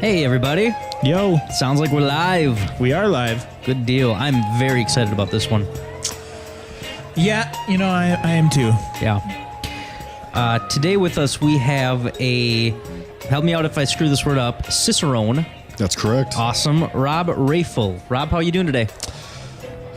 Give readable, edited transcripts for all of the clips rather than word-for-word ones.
Hey, everybody. Yo, Sounds like we're live. we are live. Good deal. I'm very excited about this one. Yeah, I am too. Yeah. Today with us, we have a, help me out if I screw this word up, Cicerone. That's correct. Awesome. Rob Rafel. Rob, how are you doing today?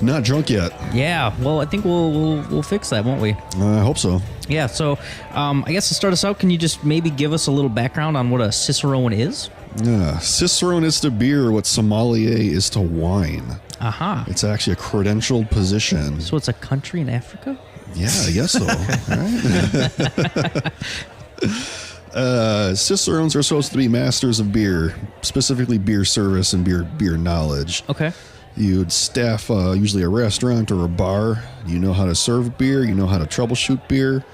Not drunk yet. Yeah, well, I think we'll fix that, won't we? I hope so. Yeah, so I guess to start us out, can you just maybe give us a little background on what a Cicerone is? Yeah, Cicerone is to beer what sommelier is to wine. Aha. It's actually a credentialed position. So it's a country in Africa? Yeah, I guess so. Right? Cicerones are supposed to be masters of beer, specifically beer service and beer knowledge. Okay. You'd staff usually a restaurant or a bar. You know how to serve beer. You know how to troubleshoot beer.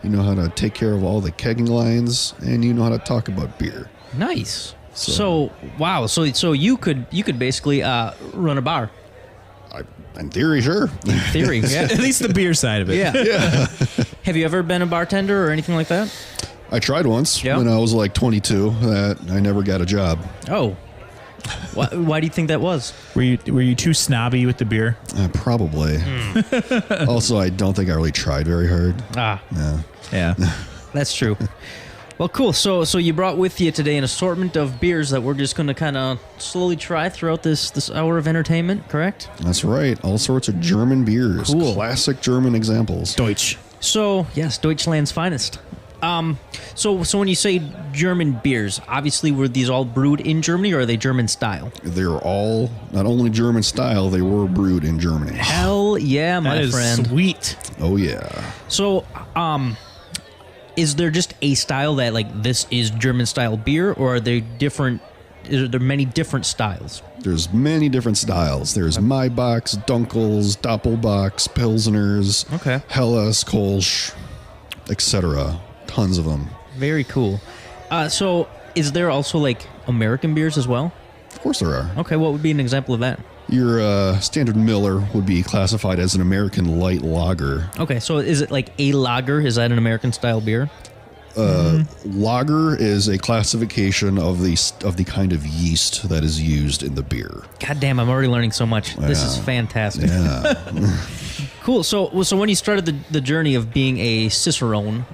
You know how to take care of all the kegging lines, and you know how to talk about beer. Nice. So wow. So you could basically run a bar. In theory, sure. In theory, yeah. At least the beer side of it. Yeah. Have you ever been a bartender or anything like that? I tried once Yeah. when I was like 22. That I never got a job. Oh. Why do you think that was? Were you too snobby with the beer? Probably. Also, I don't think I really tried very hard. Ah, Yeah. Yeah. that's true. Well, cool. So you brought with you today an assortment of beers that we're just going to kind of slowly try throughout this hour of entertainment, correct? That's right. All sorts of German beers. Cool. Classic German examples. Deutsch. So, yes, Deutschland's finest. So when you say German beers, obviously were these all brewed in Germany or are they German style? They're all not only German style, they were brewed in Germany. Hell yeah, my That is friend. sweet. Oh, yeah. So, is there just a style that like this is German style beer, or are they different? Are there many different styles? There's many different styles. There's Maibachs, Dunkels, Doppelbocks, Pilsners, Okay. Helles, Kolsch, etc. Tons of them. Very cool. So, is there also like American beers as well? Of course there are. Okay, what would be an example of that? Your standard Miller would be classified as an American light lager. Okay, so is it like a lager? Is that an American style beer? Lager is a classification of the kind of yeast that is used in the beer. God damn, I'm already learning so much. This is fantastic. Yeah. Cool. So when you started the journey of being a Cicerone,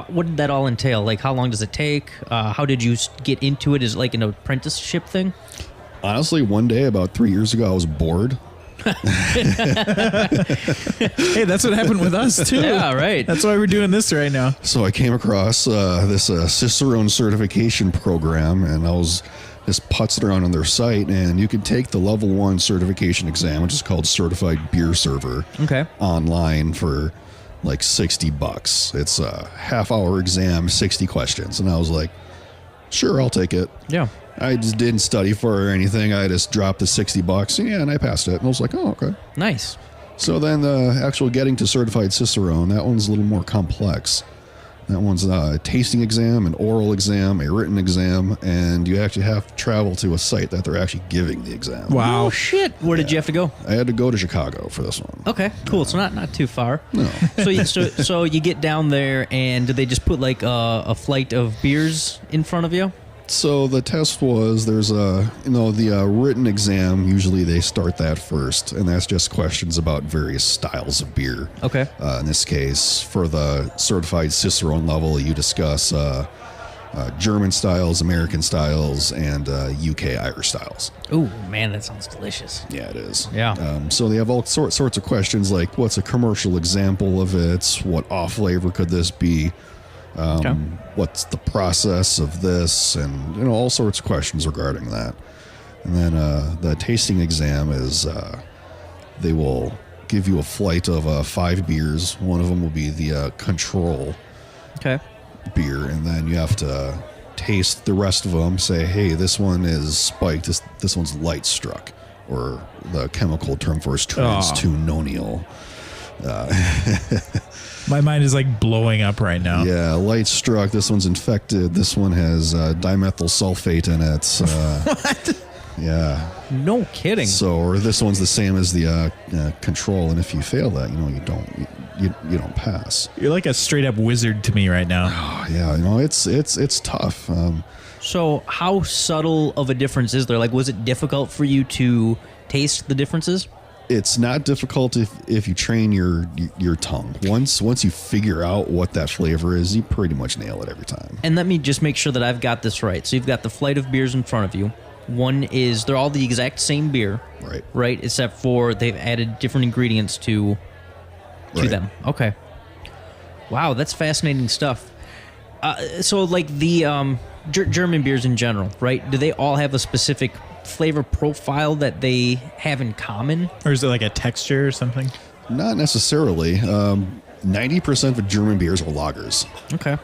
what did that all entail? Like, how long does it take? How did you get into it? Is it like an apprenticeship thing? Honestly, one day about 3 years ago, I was bored. Hey, that's what happened with us too. Yeah, right. That's why we're doing this right now. So I came across this Cicerone certification program, and I was just putzing around on their site, and you can take the level 1 certification exam, which is called Certified Beer Server, Okay. online for like $60. It's a half-hour exam, 60 questions, and I was like, sure, I'll take it. Yeah. I just didn't study for it or anything. I just dropped the $60, and I passed it. And I was like, oh, okay. Nice. So then the actual getting to certified Cicerone, that one's a little more complex. That one's a tasting exam, an oral exam, a written exam, and you actually have to travel to a site that they're actually giving the exam. Wow. Oh shit! Where did you have to go? I had to go to Chicago for this one. Okay, cool. So not too far. No. So you get down there, and did they just put like a flight of beers in front of you? So the test was there's the written exam, usually they start that first, and that's just questions about various styles of beer. Okay. In this case, for the certified Cicerone level, you discuss German styles, American styles, and UK Irish styles. Ooh, man, that sounds delicious. Yeah, it is. Yeah. So they have all sorts of questions like, what's a commercial example of it? What off flavor could this be? Okay. What's the process of this? And all sorts of questions regarding that. And then the tasting exam is they will give you a flight of 5 beers. One of them will be the control Okay. beer, and then you have to taste the rest of them. Say, hey, this one is spiked. This one's light struck, or the chemical term for it is trans-2-nonial. My mind is like blowing up right now. Yeah, light struck. This one's infected. This one has dimethyl sulfate in it. What? Yeah. No kidding. So, or this one's the same as the control, and if you fail that, you don't you don't pass. You're like a straight up wizard to me right now. Oh, yeah, it's tough. So how subtle of a difference is there? Like, was it difficult for you to taste the differences? It's not difficult if you train your tongue. Once you figure out what that flavor is, you pretty much nail it every time. And let me just make sure that I've got this right. So you've got the flight of beers in front of you. One is, they're all the exact same beer. Right? Except for they've added different ingredients to them. Okay. Wow, that's fascinating stuff. So like the German beers in general, right? Do they all have a specific flavor profile that they have in common? Or is it like a texture or something? Not necessarily. 90% of German beers are lagers. Okay.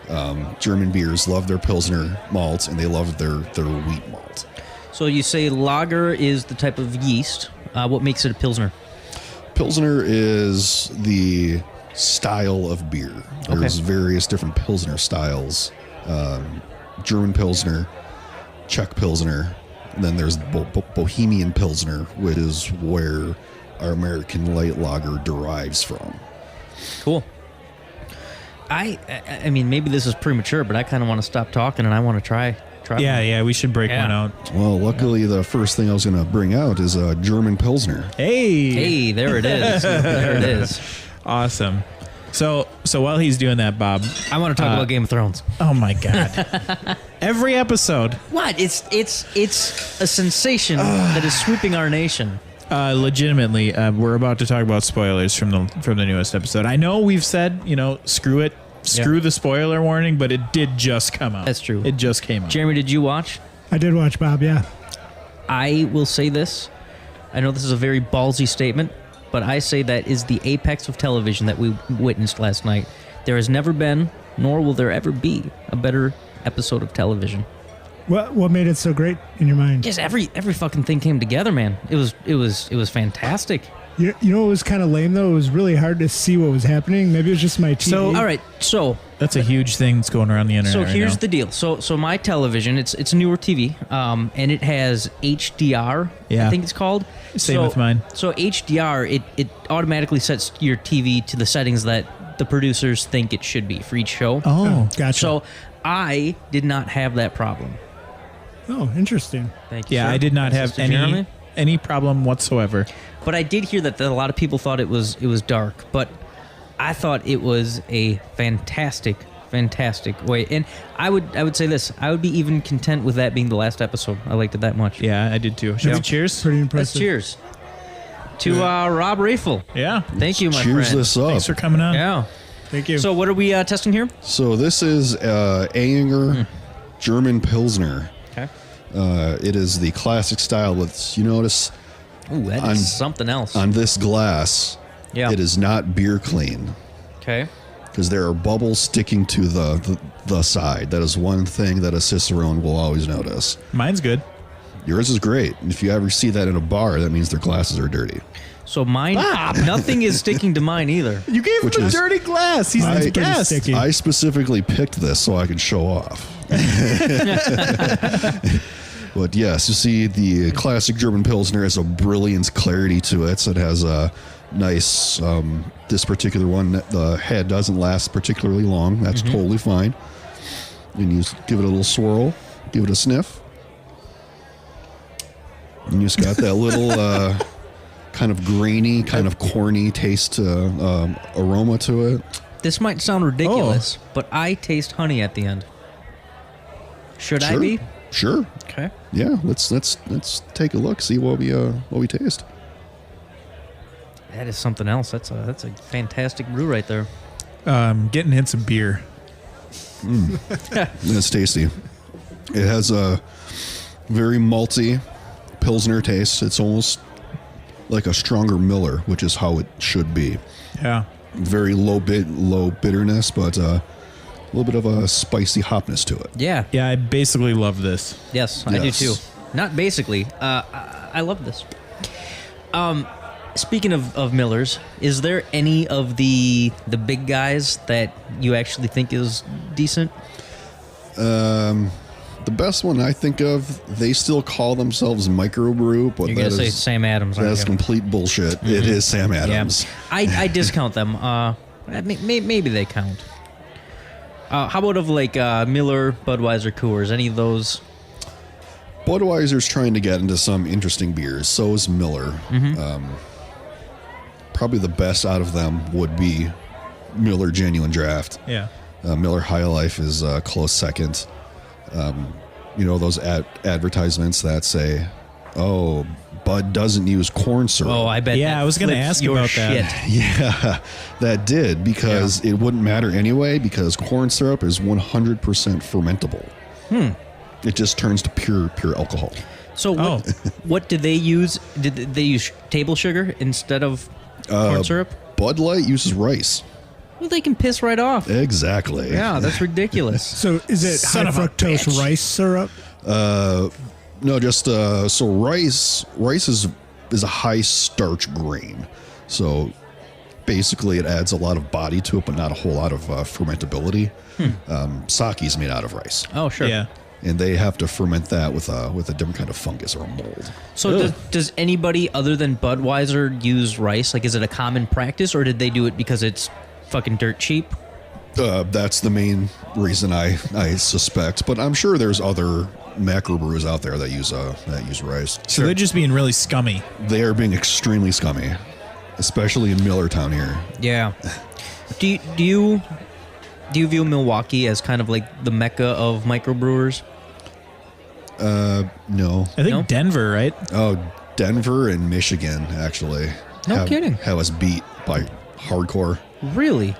German beers love their Pilsner malt, and they love their wheat malt. So you say lager is the type of yeast. What makes it a Pilsner? Pilsner is the style of beer. There's various different Pilsner styles. German Pilsner, Czech Pilsner, and then there's Bohemian Pilsner, which is where our American light lager derives from. Cool. I mean, maybe this is premature, but I kind of want to stop talking and I want to try. Yeah, we should break one out. Well, luckily, the first thing I was going to bring out is a German Pilsner. Hey, there it is. There it is. Awesome. So while he's doing that, Bob, I want to talk about Game of Thrones. Oh my God! Every episode. What? It's a sensation that is sweeping our nation. Legitimately, we're about to talk about spoilers from the newest episode. I know we've said, screw it, screw the spoiler warning, but it did just come out. That's true. It just came out. Jeremy, did you watch? I did watch, Bob. Yeah. I will say this. I know this is a very ballsy statement, but I say that is the apex of television that we witnessed last night. There has never been, nor will there ever be, a better episode of television. What made it so great in your mind? Just every fucking thing came together, man. It was fantastic. You know what was kind of lame though? It was really hard to see what was happening. Maybe it was just my TV. So all right, so that's a huge thing that's going around the internet. So right here's now. the deal. So my television, it's a newer TV, and it has HDR. Yeah. I think it's called. Same with mine. So HDR, it automatically sets your TV to the settings that the producers think it should be for each show. Oh, gotcha. So I did not have that problem. Oh, interesting. Thank you. Yeah, sir. I did not have Jeremy. any problem whatsoever. But I did hear that a lot of people thought it was dark, but I thought it was a fantastic way. And I would say this: I would be even content with that being the last episode. I liked it that much. Yeah, I did too. Should we cheers? Pretty Let's impressive. cheers to Rob Rafel. Yeah. Thank you, my Cheers friend. this up. Thanks for coming on. Yeah. Thank you. So what are we testing here? So this is Ayinger German Pilsner. Okay. It is the classic style with, you notice Ooh, that On- is something else. on this glass, Yeah. it is not beer clean Okay. because there are bubbles sticking to the side. That is one thing that a Cicerone will always notice. Mine's good. Yours is great. And if you ever see that in a bar, that means their glasses are dirty. So mine, nothing is sticking to mine either. You gave Which him a is- dirty glass. He's Mine's the pretty guest. sticky. I specifically picked this so I could show off. But yes, you see the classic German Pilsner has a brilliant clarity to it. So it has a nice, this particular one, the head doesn't last particularly long. That's totally fine. And you just give it a little swirl, give it a sniff. And you just got that little kind of grainy, kind of corny taste aroma to it. This might sound ridiculous, but I taste honey at the end. Should I Sure. be? Sure. Okay. Yeah, let's take a look, see what we taste. That is something else. That's a fantastic brew right there. Getting in some beer. It's tasty. It has a very malty Pilsner taste. It's almost like a stronger Miller, which is how it should be. Yeah. Very low bitterness, but a little bit of a spicy hopness to it. Yeah. Yeah, I basically love this. Yes, I do Yes. too. Not basically. I love this. Speaking of Millers, is there any of the big guys that you actually think is decent? The best one I think of, they still call themselves microbrew, but You're gonna say Sam Adams, aren't that's you? complete bullshit. It is Sam Yeah, Adams. I discount them. I Maybe they count. How about of like Miller, Budweiser, Coors? Any of those? Budweiser's trying to get into some interesting beers. So is Miller. Probably the best out of them would be Miller Genuine Draft. Yeah. Miller High Life is a close second. Those advertisements that say, "Oh, Bud doesn't use corn syrup." Oh, I bet. Yeah, that I was going to flips ask your about shit. that. Yeah, that did, because it wouldn't matter anyway, because corn syrup is 100% fermentable. It just turns to pure alcohol. So what did they use? Did they use table sugar instead of corn syrup? Bud Light uses rice. Well, they can piss right off. Exactly. Yeah, that's ridiculous. So is it Son high of a fructose bitch. rice syrup? No, just so rice is a high starch grain. So basically it adds a lot of body to it, but not a whole lot of fermentability. Sake is made out of rice. Oh, sure. Yeah. And they have to ferment that with a different kind of fungus or a mold. So does anybody other than Budweiser use rice? Like, is it a common practice, or did they do it because it's fucking dirt cheap? That's the main reason I suspect. But I'm sure there's other macrobrews out there that use rice. So they're just being really scummy. They are being extremely scummy, especially in Millertown here. Yeah. Do you view Milwaukee as kind of like the mecca of microbrewers? No. I think No? Denver, right? Oh, Denver and Michigan actually. No kidding. Have us beat by hardcore. Really?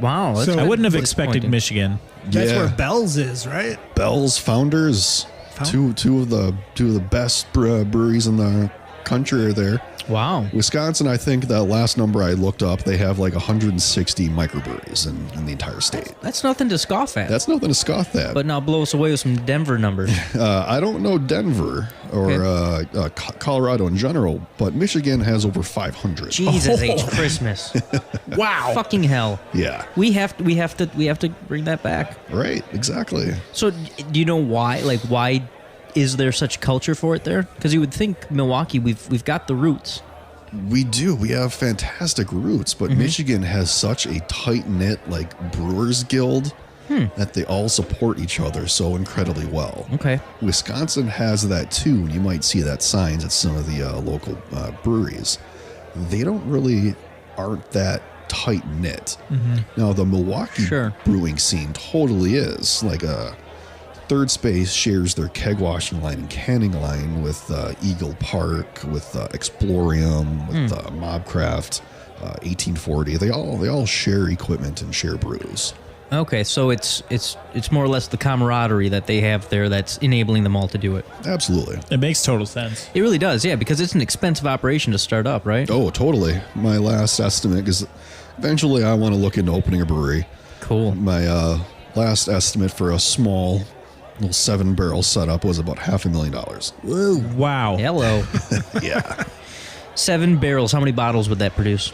Wow. That's So- I wouldn't have expected disappointing. Michigan. That's Yeah. where Bell's is, right? Bell's Founders, two of the best breweries in the country are there. Wow. Wisconsin, I think that last number I looked up, they have like 160 microbreweries in the entire state. That's nothing to scoff at. That's nothing to scoff at. But now blow us away with some Denver numbers. I don't know Denver or Colorado in general, but Michigan has over 500. Jesus H. Christmas. Wow. Fucking hell. Yeah, We have to bring that back. right, exactly. So do you know why? Like, why is there such culture for it there? Because you would think Milwaukee, we've got the roots. We do. We have fantastic roots, but Michigan has such a tight-knit like brewers guild that they all support each other so incredibly well. Okay. Wisconsin has that too, and you might see that signs at some of the local breweries. They aren't that tight-knit. Now, the Milwaukee Sure. brewing scene totally is. Like Third Space shares their keg washing line and canning line with Eagle Park, with Explorium, with Mobcraft, 1840. They all share equipment and share brews. Okay, so it's more or less the camaraderie that they have there that's enabling them all to do it. Absolutely. It makes total sense. It really does, yeah, because it's an expensive operation to start up, right? Oh, totally. My last estimate is eventually I want to look into opening a brewery. Cool. My last estimate for a small little 7-barrel setup was about $500,000. Whoa. Wow. Hello. Yeah. 7 barrels. How many bottles would that produce?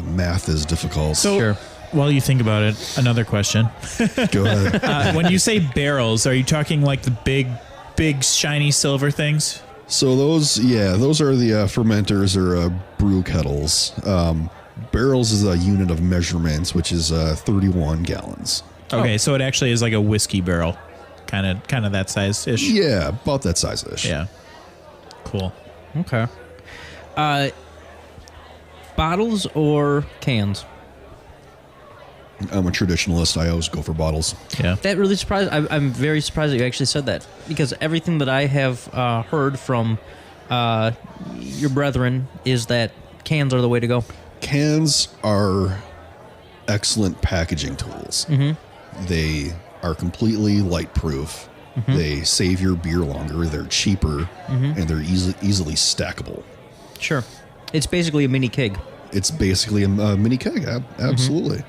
Math is difficult. So Sure. while you think about it, another question. Go ahead. When you say barrels, are you talking like the big shiny silver things? So those are the fermenters or brew kettles. Barrels is a unit of measurements, which is 31 gallons. Okay, so it actually is like a whiskey barrel, kind of that size ish. Yeah, about that size-ish. Yeah. Cool. Okay. Bottles or cans? I'm a traditionalist. I always go for bottles. Yeah. That really surprised. I'm very surprised that you actually said that, because everything that I have heard from your brethren is that cans are the way to go. Cans are excellent packaging tools. They are completely light-proof. They save your beer longer. They're cheaper, and they're easily stackable. Sure. It's basically a mini keg. It's basically a mini keg. Absolutely.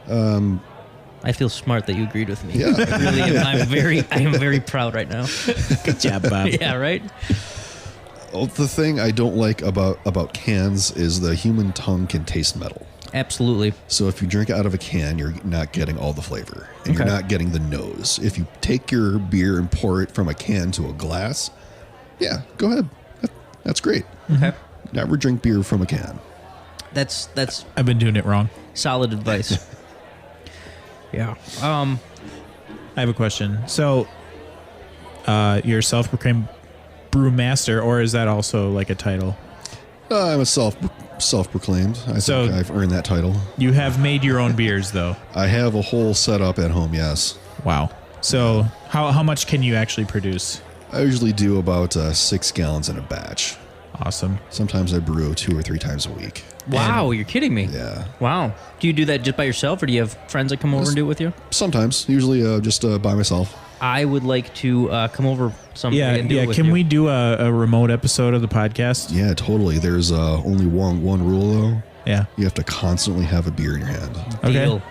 I feel smart that you agreed with me. Yeah. I really am. I am very proud right now. Good job, Bob. Yeah, right? Oh, the thing I don't like about cans is the human tongue can taste metal. Absolutely. So if you drink out of a can, you're not getting all the flavor, and Okay. you're not getting the nose. If you take your beer and pour it from a can to a glass, yeah, go ahead. That's great. Okay. Never drink beer from a can. That's I've been doing it wrong. solid advice. Yeah. I have a question. So, you're a self-proclaimed brewmaster, or is that also like a title? I'm a self-proclaimed. I So- think I've earned that title. You have made your own beers, though. I have a whole setup at home, yes. Wow. So, how much can you actually produce? I usually do about 6 gallons in a batch. Awesome. Sometimes I brew 2 or 3 times a week. Wow, you're kidding me. Yeah. Wow. Do you do that just by yourself, or do you have friends that come over and do it with you? Sometimes. Usually just by myself. I would like to come over someday Yeah, and do it with Can you. we do a remote episode of the podcast? Yeah, totally. There's only one rule, though. Yeah. You have to constantly have a beer in your hand. Deal.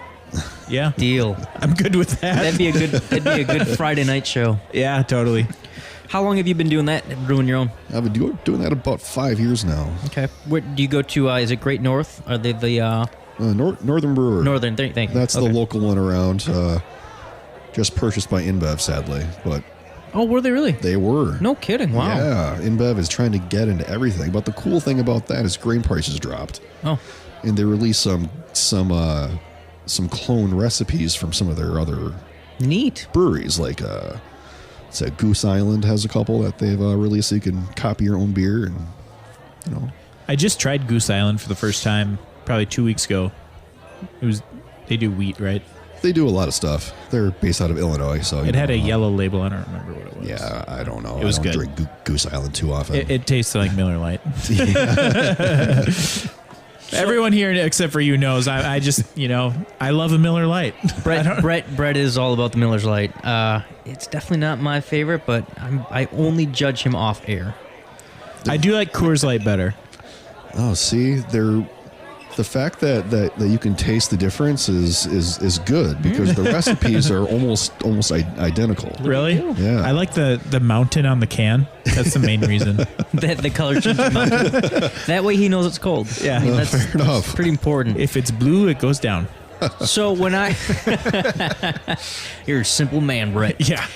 Yeah. Deal. I'm good with that. That'd be a good Friday night show. Yeah, totally. How long have you been doing that? Brewing your own? I've been doing that about 5 years now. Okay. Where do you go to? Is it Great North? Are they the Northern Brewer. Northern? Thank you. That's Okay. the local one around. Just purchased by InBev, sadly. But Oh, were they really? they were. No kidding. Wow. Yeah, InBev is trying to get into everything. But the cool thing about that is grain prices dropped. Oh. And they released some clone recipes from some of their other Neat. breweries, like Goose Island has a couple that they've released, so you can copy your own beer, and I just tried Goose Island for the first time probably 2 weeks ago. They do wheat, right? they do a lot of stuff. They're based out of Illinois, so It had a yellow label. I don't remember what it was. Yeah, I don't know. It was I don't good. drink Goose Island too often. It tasted like Miller Lite. Everyone here except for you knows I just, I love a Miller Lite. Brett is all about the Miller's Light. It's definitely not my favorite, but I only judge him off air. I do like Coors Light better. Oh, see, the fact that you can taste the difference is good because the recipes are almost identical. Really? Yeah. I like the mountain on the can. That's the main reason. The color change of mountain. That way he knows it's cold. Yeah. I mean, Fair enough. that's pretty important. If it's blue, it goes down. So when you're a simple man, Brett. Yeah.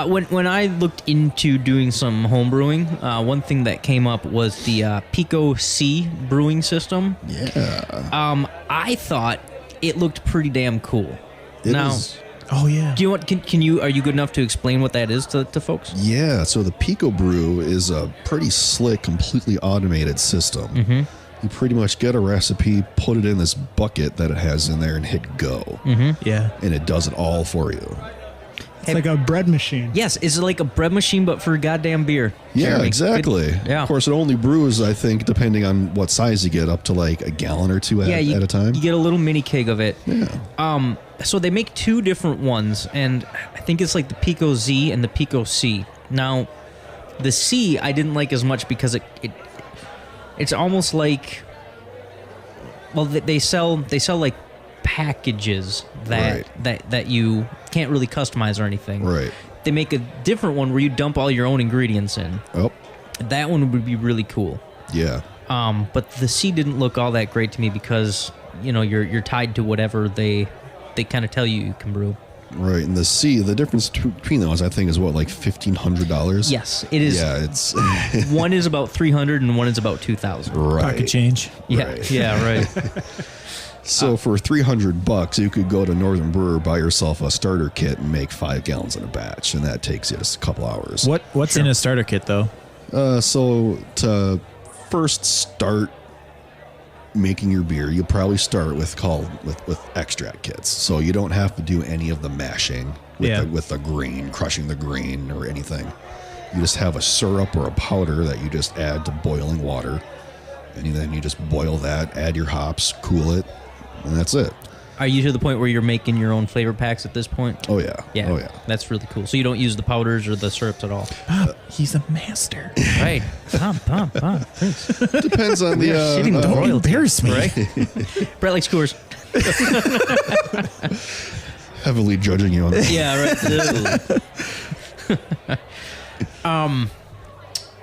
When I looked into doing some home brewing, one thing that came up was the Pico C brewing system. Yeah. I thought it looked pretty damn cool. It now, is- Oh, yeah. do you want? Are you good enough to explain what that is to folks? Yeah, so the Pico Brew is a pretty slick, completely automated system. Mm-hmm. You pretty much get a recipe, put it in this bucket that it has in there, and hit go. Mm-hmm. Yeah. And it does it all for you. It's like a bread machine. Yes, it's like a bread machine, but for goddamn beer. Yeah, Jeremy. exactly. Good- yeah. Of course, it only brews, I think, depending on what size you get, up to like a gallon or two at a time. You get a little mini keg of it. Yeah. So they make two different ones, and I think it's like the Pico Z and the Pico C. Now, the C I didn't like as much because it's almost like, well, they sell like packages that you can't really customize or anything. Right. They make a different one where you dump all your own ingredients in. Oh, That one would be really cool. yeah. But the C didn't look all that great to me because you're tied to whatever they kind of tell you can brew. Right. And the C, the difference between those, I think, is what, like $1,500? Yes, it is. Yeah, it's One is about 300 and one is about 2,000. right. Pocket change. Yeah, Right. yeah, right. So for $300, you could go to Northern Brewer, buy yourself a starter kit, and make 5 gallons in a batch, and that takes you just a couple hours. What's in a starter kit, though? So to first start making your beer, you probably start with extract kits. So you don't have to do any of the mashing with the grain, crushing the grain or anything. You just have a syrup or a powder that you just add to boiling water, and then you just boil that, add your hops, cool it, and that's it. Are you to the point where you're making your own flavor packs at this point? Oh yeah. Yeah. Oh yeah. That's really cool. So you don't use the powders or the syrups at all. Bob, he's a master. Right. Pom, please. Depends on the shitting the Don't royalty, embarrass me. Right? Brett likes Coors. heavily judging you on that. Yeah, right.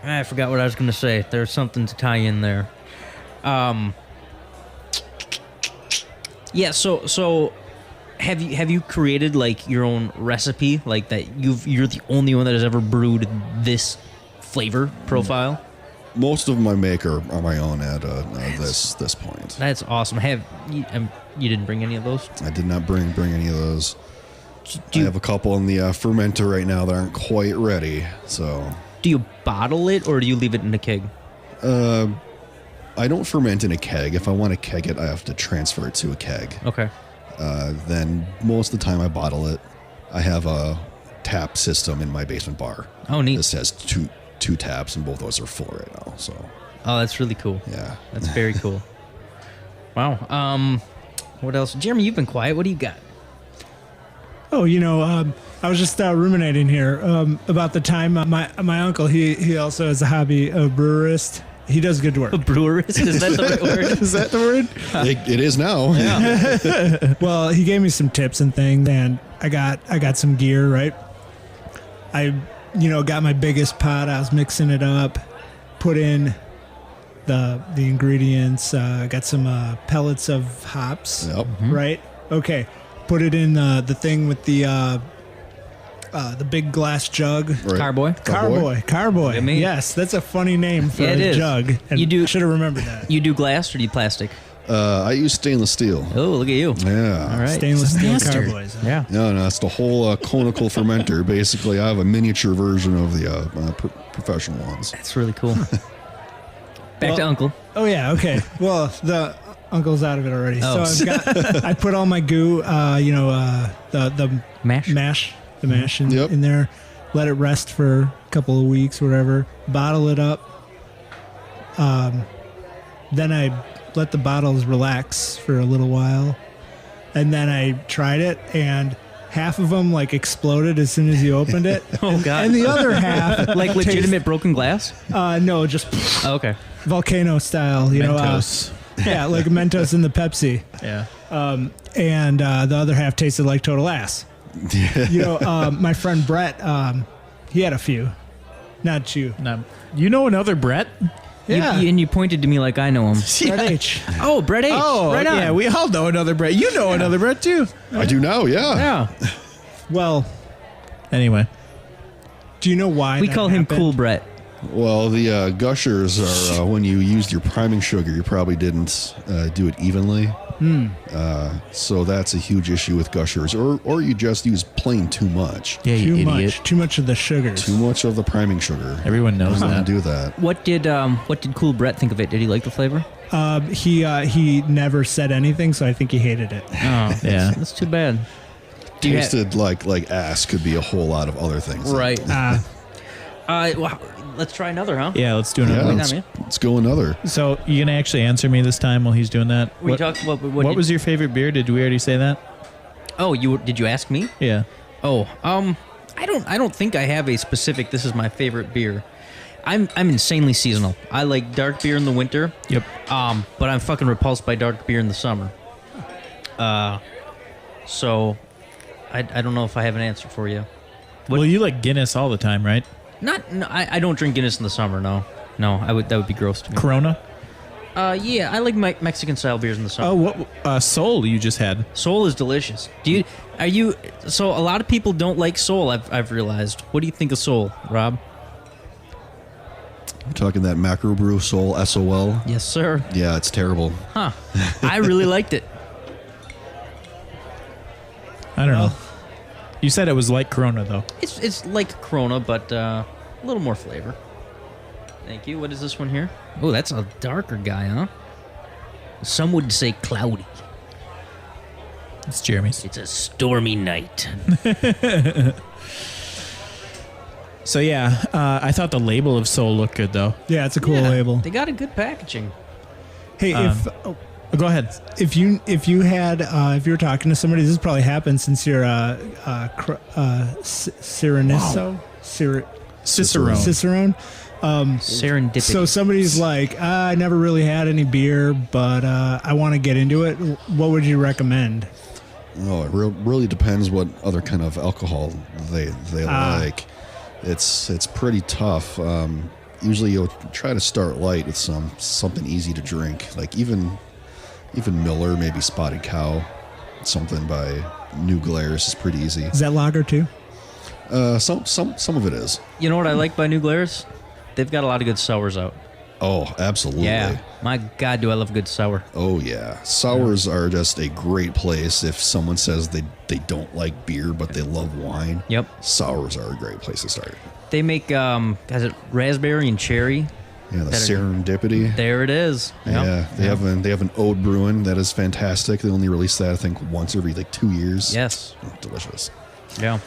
I forgot what I was going to say. There's something to tie in there. Yeah, so have you created like your own recipe, like that you're the only one that has ever brewed this flavor profile? most of them I make are my own at this point. That's awesome. You didn't bring any of those? I did not bring any of those. Do I you, have a couple in the fermenter right now that aren't quite ready. So, do you bottle it or do you leave it in a keg? I don't ferment in a keg. If I want to keg it, I have to transfer it to a keg. Okay. Then most of the time I bottle it. I have a tap system in my basement bar. Oh, neat. This has two taps, and both those are full right now. So, Oh, that's really cool. yeah. That's very cool. Wow. What else? Jeremy, you've been quiet. What do you got? Oh, I was just ruminating here about the time my uncle, he also has a hobby of brewerist. He does good work. A brewerist? Is that the right word? Is that the word? It is now. Yeah. Well, he gave me some tips and things, and I got some gear, right? I got my biggest pot. I was mixing it up, put in the ingredients. Got some pellets of hops, Yep. right? Okay, put it in the thing with the big glass jug. Right. Carboy? Carboy. I mean- Yes, that's a funny name for Yeah, it a is. jug. And You do- I should have remembered that. You do glass or do you plastic? I use stainless steel. Oh, look at you. Yeah. All right. Stainless steel Master. carboys. Huh? Yeah. No, it's the whole conical fermenter. Basically, I have a miniature version of the professional ones. That's really cool. Back to Well- Uncle. Oh yeah, okay. Well, the uncle's out of it already. Oh. So I put all my goo, the Mash? mash in, Yep. in there. Let it rest for a couple of weeks, whatever. Bottle it up. Then I let the bottles relax for a little while, and then I tried it, and half of them like exploded as soon as you opened it. Oh, God. And the other half, Like legitimate broken glass? no, just Oh, okay. volcano style. Mentos. Yeah, like Mentos in the Pepsi. Yeah. And the other half tasted like total ass. My friend Brett, he had a few. Not you. Now, you know another Brett? Yeah. And you pointed to me like I know him. Brett H. Oh, Brett H. Oh, right on. yeah, we all know another Brett. You know another Brett, too. I do now, yeah. Yeah. Well, Anyway. do you know why We that call him happened? Cool Brett. Well, the gushers are when you used your priming sugar, you probably didn't do it evenly. So that's a huge issue with gushers, or you just use plain too much. Yeah, Too you much. idiot. Too much of the sugars. Too much of the priming sugar. Everyone knows Don't that. do that. What did Cool Brett think of it? Did he like the flavor? He never said anything, so I think he hated it. Oh, Yeah. That's too bad. Do you Tasted like ass could be a whole lot of other things. Right. Uh, Well, let's try another, huh? Yeah, let's do another Yeah, one. Why not, let's, man? let's go another. So, you going to actually answer me this time while he's doing that? We talked about What was your favorite beer? Did we already say that? Oh, did you ask me? Yeah. Oh, I don't think I have a specific. This is my favorite beer. I'm insanely seasonal. I like dark beer in the winter. Yep. But I'm fucking repulsed by dark beer in the summer. So I don't know if I have an answer for you. What- Well, you like Guinness all the time, right? No, I don't drink Guinness in the summer. No, that would be gross to me. Corona? Yeah, I like Mexican style beers in the summer. Oh, what Soul you just had. Soul is delicious. So a lot of people don't like Soul. I've realized. What do you think of Soul, Rob? We're talking that macro brew Sol SOL. Yes, sir. Yeah, it's terrible. Huh? I really liked it. I don't know. You said it was like Corona, though. It's like Corona, but a little more flavor. Thank you. What is this one here? Oh, that's a darker guy, huh? Some would say cloudy. It's Jeremy's. It's a stormy night. So, yeah, I thought the label of Soul looked good, though. yeah, it's a cool Yeah, label. They got a good packaging. Hey, Go ahead. if you were talking to somebody, this has probably happened since you're Cyreniso? Cicerone. Cicerone. Serendipity. So somebody's like, I never really had any beer, but I want to get into it. What would you recommend? Oh, it really depends what other kind of alcohol they like. It's pretty tough. Usually you'll try to start light with something easy to drink, like even Miller, maybe Spotted Cow, something by New Glarus is pretty easy. Is that lager too? Some of it is. You know what I like by New Glarus? They've got a lot of good sours out. Oh, absolutely. Yeah. My God, do I love a good sour. Oh, yeah. Sours are just a great place if someone says they don't like beer, but they love wine. Yep. Sours are a great place to start. They make, has it raspberry and cherry? Yeah, the serendipity. There it is. Yeah, they have an oat brewing that is fantastic. They only release that, I think, once every 2 years. Yes. Oh, delicious. Yeah.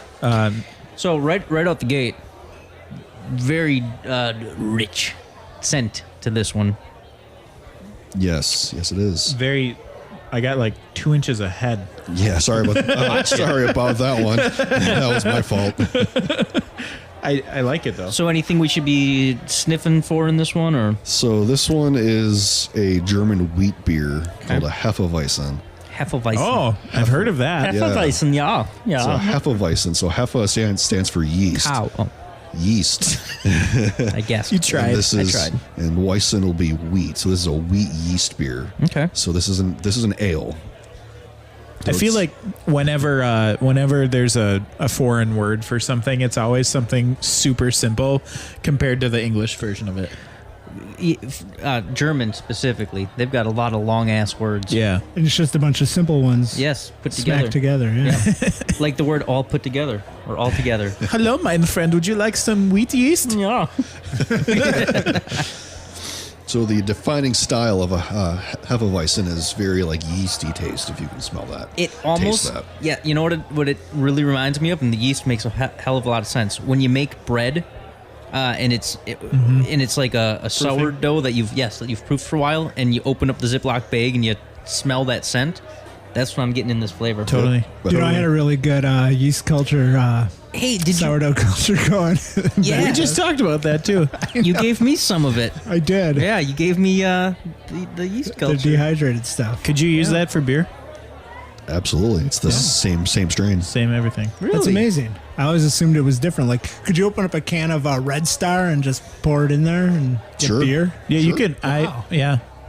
So right out the gate, very rich scent to this one. Yes, it is. I got like 2 inches ahead. Yeah, sorry about that one. That was my fault. I like it though. So anything we should be sniffing for in this one, or So this one is a German wheat beer called a Hefeweizen. Hefeweizen? Oh, I've heard of that. Hefeweizen, yeah. So Hefeweizen. So Hefe stands for yeast. Cow. Oh, Yeast. I guess. You tried. And this is, I tried. And Weizen will be wheat. So this is a wheat yeast beer. Okay. So this is an ale. So I feel it's- like whenever there's a foreign word for something, it's always something super simple compared to the English version of it. German specifically, they've got a lot of long ass words. Yeah. And it's just a bunch of simple ones. Yes, put together. Smacked together. Yeah. Like the word all put together or all together. Hello, my friend. Would you like some wheat yeast? Yeah. So the defining style of a Hefeweizen is very like yeasty taste. If you can smell that, It Taste almost, that. yeah. You know what it really reminds me of, and the yeast makes a hell of a lot of sense when you make bread, and it's like a sourdough that you've proofed for a while, and you open up the Ziploc bag and you smell that scent. That's what I'm getting in this flavor. Totally. You know, I had a really good yeast culture, Hey, did you? sourdough culture going. Yeah, We just talked about that too. you gave me some of it. I did. Yeah, you gave me the yeast The culture. dehydrated stuff. Could you use that for beer? Absolutely, it's the same strain. Same everything. That's amazing. I always assumed it was different. Like, could you open up a can of Red Star and just pour it in there and get Sure. beer? Yeah, you Sure. could. Wow.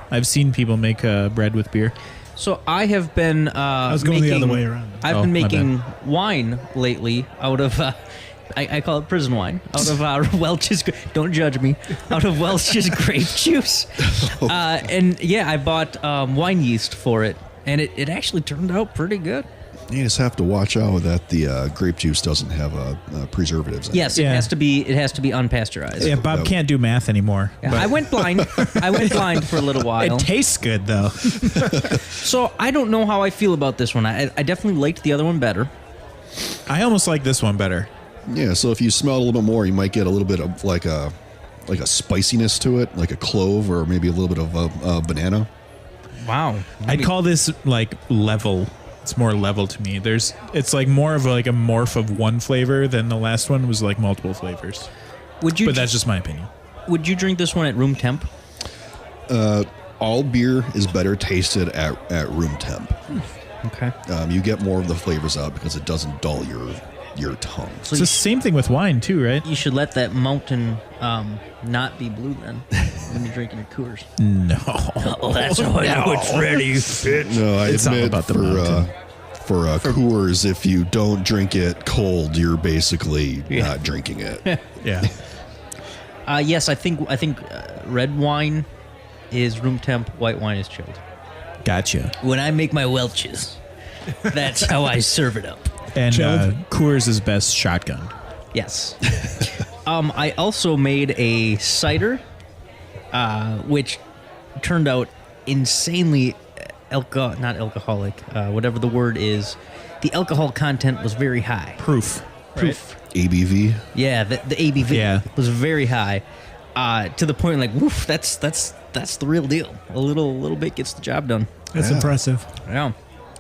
I've seen people make bread with beer. So I have been. I was going the other way around. I've Oh, been my making wine lately out of. I call it prison wine out of Welch's. Don't judge me. Out of Welch's grape juice, and yeah, I bought wine yeast for it, and it actually turned out pretty good. You just have to watch out that the grape juice doesn't have preservatives in Yes, it. it Yeah. has to be. It has to be unpasteurized. Yeah, Bob can't do math anymore. Yeah, but I went blind. I went blind for a little while. it tastes good though. So I don't know how I feel about this one. I definitely liked the other one better. I almost like this one better. Yeah, so if you smell it a little bit more, you might get a little bit of like a spiciness to it, like a clove or maybe a little bit of a banana. Wow. I'd call this like level. It's more level to me. It's like more of like a morph of one flavor than the last one was like multiple flavors. Would you? But that's just my opinion. Would you drink this one at room temp? All beer is better tasted at room temp. Okay. You get more of the flavors out because it doesn't dull your tongue. So It's the same thing with wine too, right? you should let that mountain not be blue then when you're drinking your Coors. No. Oh, that's how I know it's ready. No, I It's all admit about the mountain. for Coors, if you don't drink it cold, you're basically not drinking it. Yeah. Yes, I think red wine is room temp. White wine is chilled. Gotcha. When I make my Welch's, that's how I serve it up. And Chilled. Coors is best shotgun. Yes. I also made a cider, which turned out insanely not alcoholic, whatever the word is. The alcohol content was very high. Proof. Proof. ABV. Yeah, the ABV Yeah. was very high, to the point like, woof, that's the real deal. A little bit gets the job done. That's impressive. Yeah.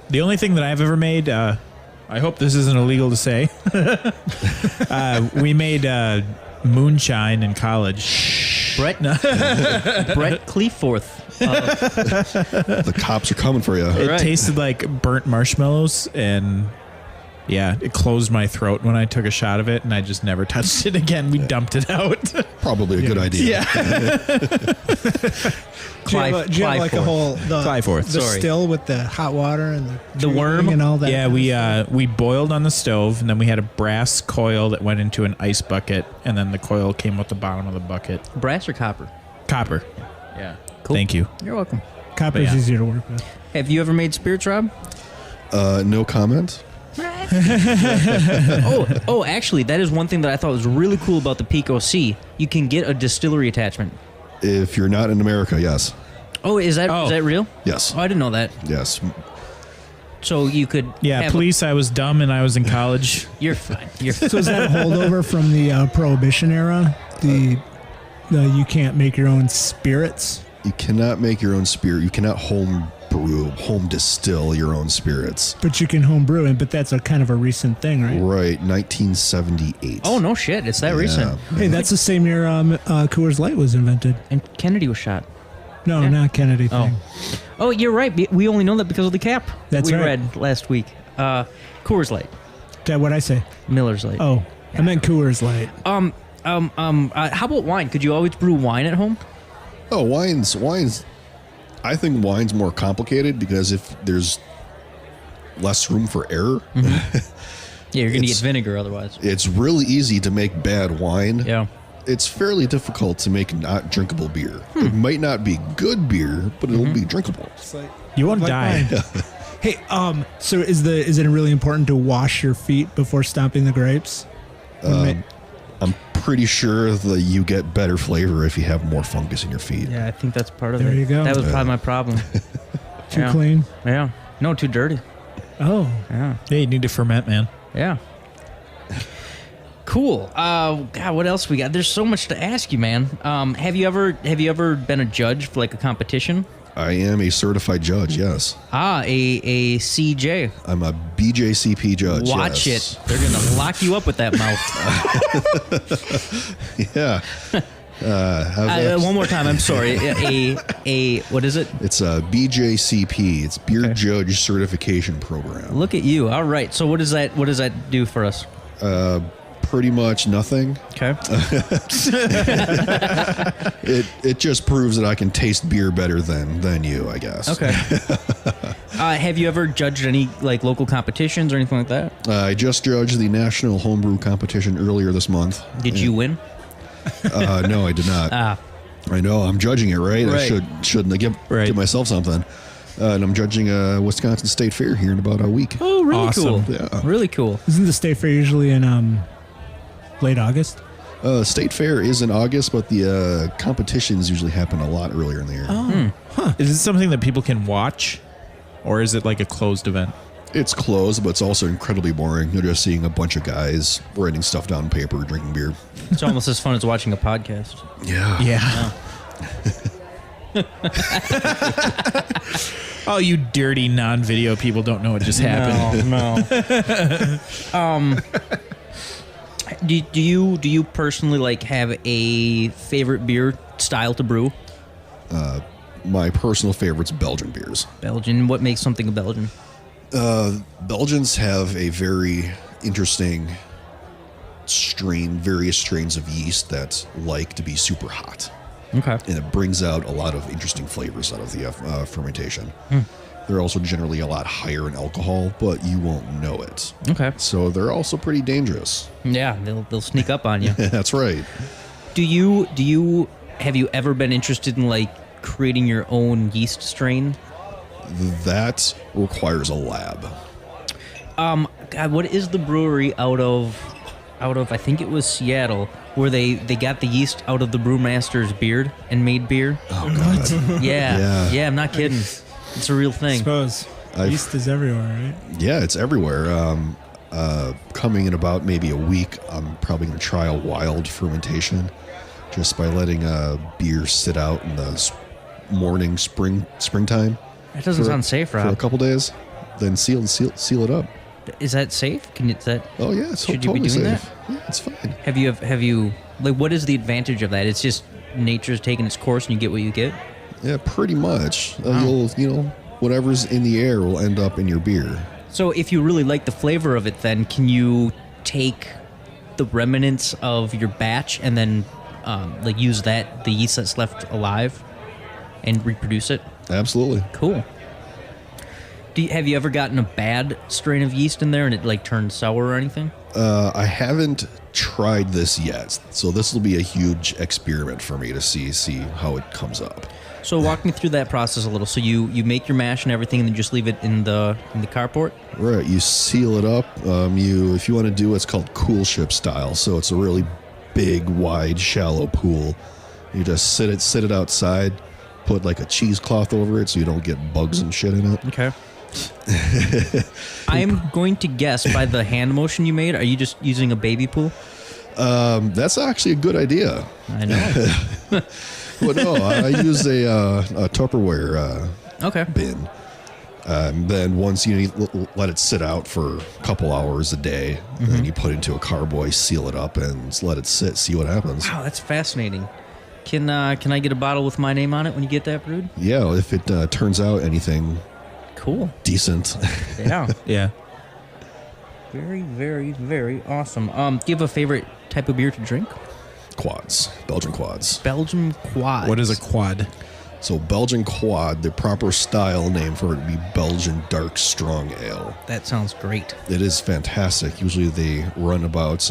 The only thing that I've ever made, I hope this isn't illegal to say. We made moonshine in college. Brett Cleaforth. The cops are coming for you. It Right. tasted like burnt marshmallows, and yeah, it closed my throat when I took a shot of it, and I just never touched it again. We dumped it out. Probably a good idea. Do you have like a whole Clyforth, the sorry. still with the hot water and the worm? and all that? Yeah, kind of stuff? we boiled on the stove, and then we had a brass coil that went into an ice bucket, and then the coil came with the bottom of the bucket. Brass or copper? Copper. Yeah. Cool. Thank you. You're welcome. Copper's yeah. easier to work with. Have you ever made spirits, Rob? No comment. Actually, that is one thing that I thought was really cool about the Pico C. You can get a distillery attachment. If you're not in America, yes. Oh, is that real? Yes. Oh, I didn't know that. Yes. So you could. Yeah, have police. I was dumb and I was in college. You're fine. So is that a holdover from the Prohibition era? The you can't make your own spirits? You cannot make your own spirit. You cannot home brew, home distill your own spirits. But you can home brew it, but that's a kind of a recent thing, right? Right, 1978. Oh no shit! It's that recent. Hey, that's the same year Coors Light was invented. And Kennedy was shot. No, Yeah. not Kennedy thing. Oh, you're right. We only know that because of the cap. That's we right. read last week. Coors Light, That what I say? Miller's Light. Oh, I meant Coors Light. How about wine? Could you always brew wine at home? Oh, wines. I think wine's more complicated because if there's less room for error, Yeah, you're gonna get It's- vinegar otherwise. it's really easy to make bad wine. Yeah. It's fairly difficult to make not drinkable beer. It might not be good beer, but it'll be drinkable. You won't Like die. mine. Hey, so is it really important to wash your feet before stomping the grapes? I'm pretty sure that you get better flavor if you have more fungus in your feet. Yeah, I think that's part of There it. you go. That was probably my problem. Too Yeah. clean? Yeah. No, too dirty. Oh, Yeah. Yeah, you need to ferment, man. Yeah. Cool. God, what else we got? There's so much to ask you, man. Have you ever been a judge for like a competition? I am a certified judge, yes. A CJ. I'm a BJCP judge. Watch yes. it. They're gonna lock you up with that mouth. Yeah. One more time. I'm sorry. A what is it? It's a BJCP. It's Beer Judge Certification Program. Look at you. All right. So what does that do for us? Pretty much nothing. Okay. It just proves that I can taste beer better than you, I guess. Okay. Have you ever judged any like local competitions or anything like that? I just judged the National Homebrew Competition earlier this month. Did you win? No, I did not. I know. I'm judging it, right? Right. Shouldn't I give myself something? And I'm judging a Wisconsin State Fair here in about a week. Oh, really Awesome. cool. Yeah. Really cool. isn't the state fair usually in late August? State Fair is in August, but the competitions usually happen a lot earlier in the year. Is it something that people can watch, or is it like a closed event? It's closed, but it's also incredibly boring. You're just seeing a bunch of guys writing stuff down on paper, drinking beer. It's almost as fun as watching a podcast. Yeah. Yeah. Oh, you dirty non-video people don't know what just happened. No. Do you personally like have a favorite beer style to brew? My personal favorite's Belgian beers. Belgian. What makes something a Belgian? Belgians have a very interesting various strains of yeast that like to be super hot. Okay. And it brings out a lot of interesting flavors out of the fermentation. They're also generally a lot higher in alcohol, but you won't know it. Okay. So they're also pretty dangerous. Yeah, they'll sneak up on you. That's right. Have you ever been interested in like creating your own yeast strain? That requires a lab. God, what is the brewery out of I think it was Seattle where they got the yeast out of the brewmaster's beard and made beer? Oh, God. Yeah. Yeah. I'm not kidding. It's a real thing. Suppose yeast is everywhere, right? Yeah, it's everywhere. Coming in about maybe a week, I'm probably going to try a wild fermentation just by letting beer sit out in the springtime. That doesn't sound safe, For a Rob. couple days, then seal it up. Is that safe? Oh yeah, it's Should you be totally doing safe. that? Yeah, it's fine. Have you like what is the advantage of that? It's just nature's taking its course and you get what you get. Yeah, pretty much. Whatever's in the air will end up in your beer. So if you really like the flavor of it, then can you take the remnants of your batch and then like use the yeast that's left alive and reproduce it? Absolutely. Cool. Have you ever gotten a bad strain of yeast in there and it like turned sour or anything? I haven't tried this yet, so this will be a huge experiment for me to see how it comes up. So walk me through that process a little. So you make your mash and everything, and then just leave it in the carport. Right, you seal it up. If you want to do what's called cool ship style, so it's a really big, wide, shallow pool. You just sit it outside, put like a cheesecloth over it so you don't get bugs and shit in it. Okay. I'm going to guess by the hand motion you made. Are you just using a baby pool? That's actually a good idea. I know. Well, no, I use a Tupperware Okay. bin. Then once you let it sit out for a couple hours a day, then you put it into a carboy, seal it up, and let it sit, see what happens. Wow, that's fascinating. Can I get a bottle with my name on it when you get that brewed? Yeah, if it turns out anything Cool. decent. Yeah. Yeah. Very, very, very awesome. Do you have a favorite type of beer to drink? Quads, Belgian quads. Belgian quad. What is a quad? So Belgian quad, the proper style name for it would be Belgian dark strong ale. That sounds great. It is fantastic. Usually they run about,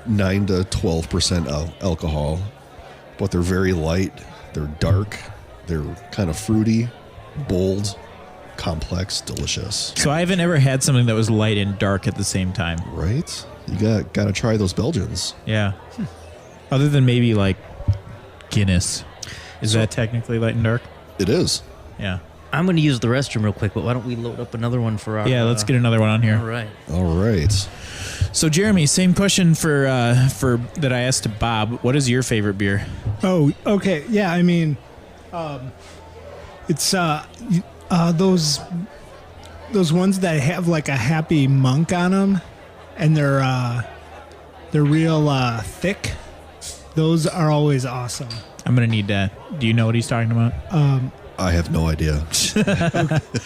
9 to 12% alcohol, but they're very light. They're dark. They're kind of fruity, bold, complex, delicious. So I haven't ever had something that was light and dark at the same time. Right? You got to try those Belgians. Yeah. Other than maybe like Guinness. Is that technically light and dark? It is. Yeah. I'm going to use the restroom real quick, but why don't we load up another one for our... Yeah, let's get another one on here. All right. All right. So Jeremy, same question for that I asked to Bob. What is your favorite beer? Oh, okay. Yeah, I mean, it's those ones that have like a happy monk on them, and they're real thick. Those are always awesome. I'm gonna need that. Do you know what he's talking about? I have no idea.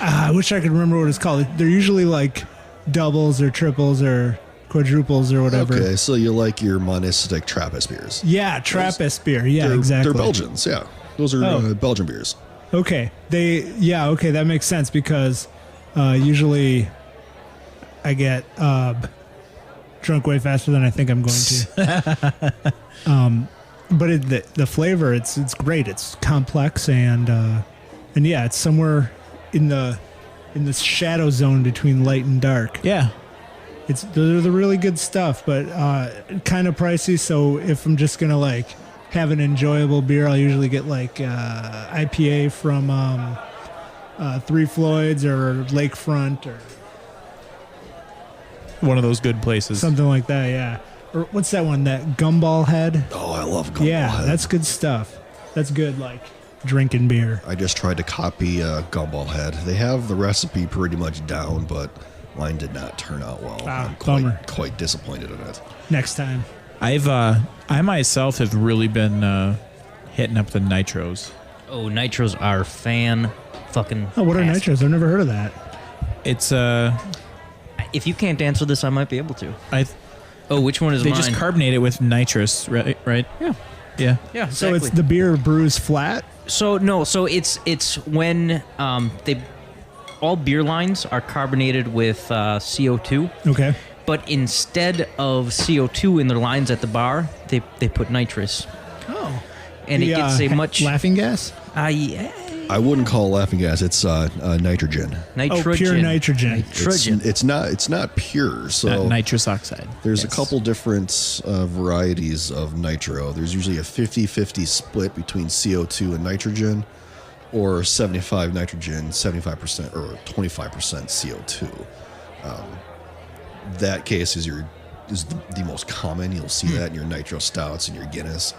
I wish I could remember what it's called. They're usually like doubles or triples or quadruples or whatever. Okay, so you like your monistic Trappist beers. Yeah, Trappist beer. Yeah, They're, exactly. They're Belgians, yeah. Those are Belgian beers. Okay. Okay, that makes sense because usually I get drunk way faster than I think I'm going to. But the flavor, it's great. It's complex and yeah, it's somewhere in the shadow zone between light and dark. Yeah. Those are the really good stuff, but kind of pricey. So if I'm just gonna like have an enjoyable beer, I'll usually get like IPA from Three Floyds or Lakefront or One of those good places. something like that. Yeah. Or what's that one? That Gumball Head. Oh, I love Gumball Yeah, Head. that's good stuff. That's good, like drinking beer. I just tried to copy Gumball Head. They have the recipe pretty much down, but mine did not turn out well. I'm bummer. quite disappointed in it. Next time. I myself have really been hitting up the nitros. Oh, nitros are fucking. Oh, what are nitros? I've never heard of that. It's If you can't answer this, I might be able to. they Which one is mine? just carbonate it with nitrous, right? Yeah. Yeah. Yeah. So it's the beer brews flat. So no, so it's when all beer lines are carbonated with CO2, Okay. but instead of CO2 in their lines at the bar, they put nitrous, Oh. and it gets a much laughing gas. yeah, I wouldn't call it laughing gas. It's nitrogen. nitrogen. Oh, pure nitrogen. Nitrogen. It's not pure. So Not nitrous oxide. there's a couple different varieties of nitro. There's usually a 50-50 split between CO2 and nitrogen, or 75 nitrogen, 75% or 25% CO2. That case is the most common. You'll see that in your nitro stouts and your Guinness.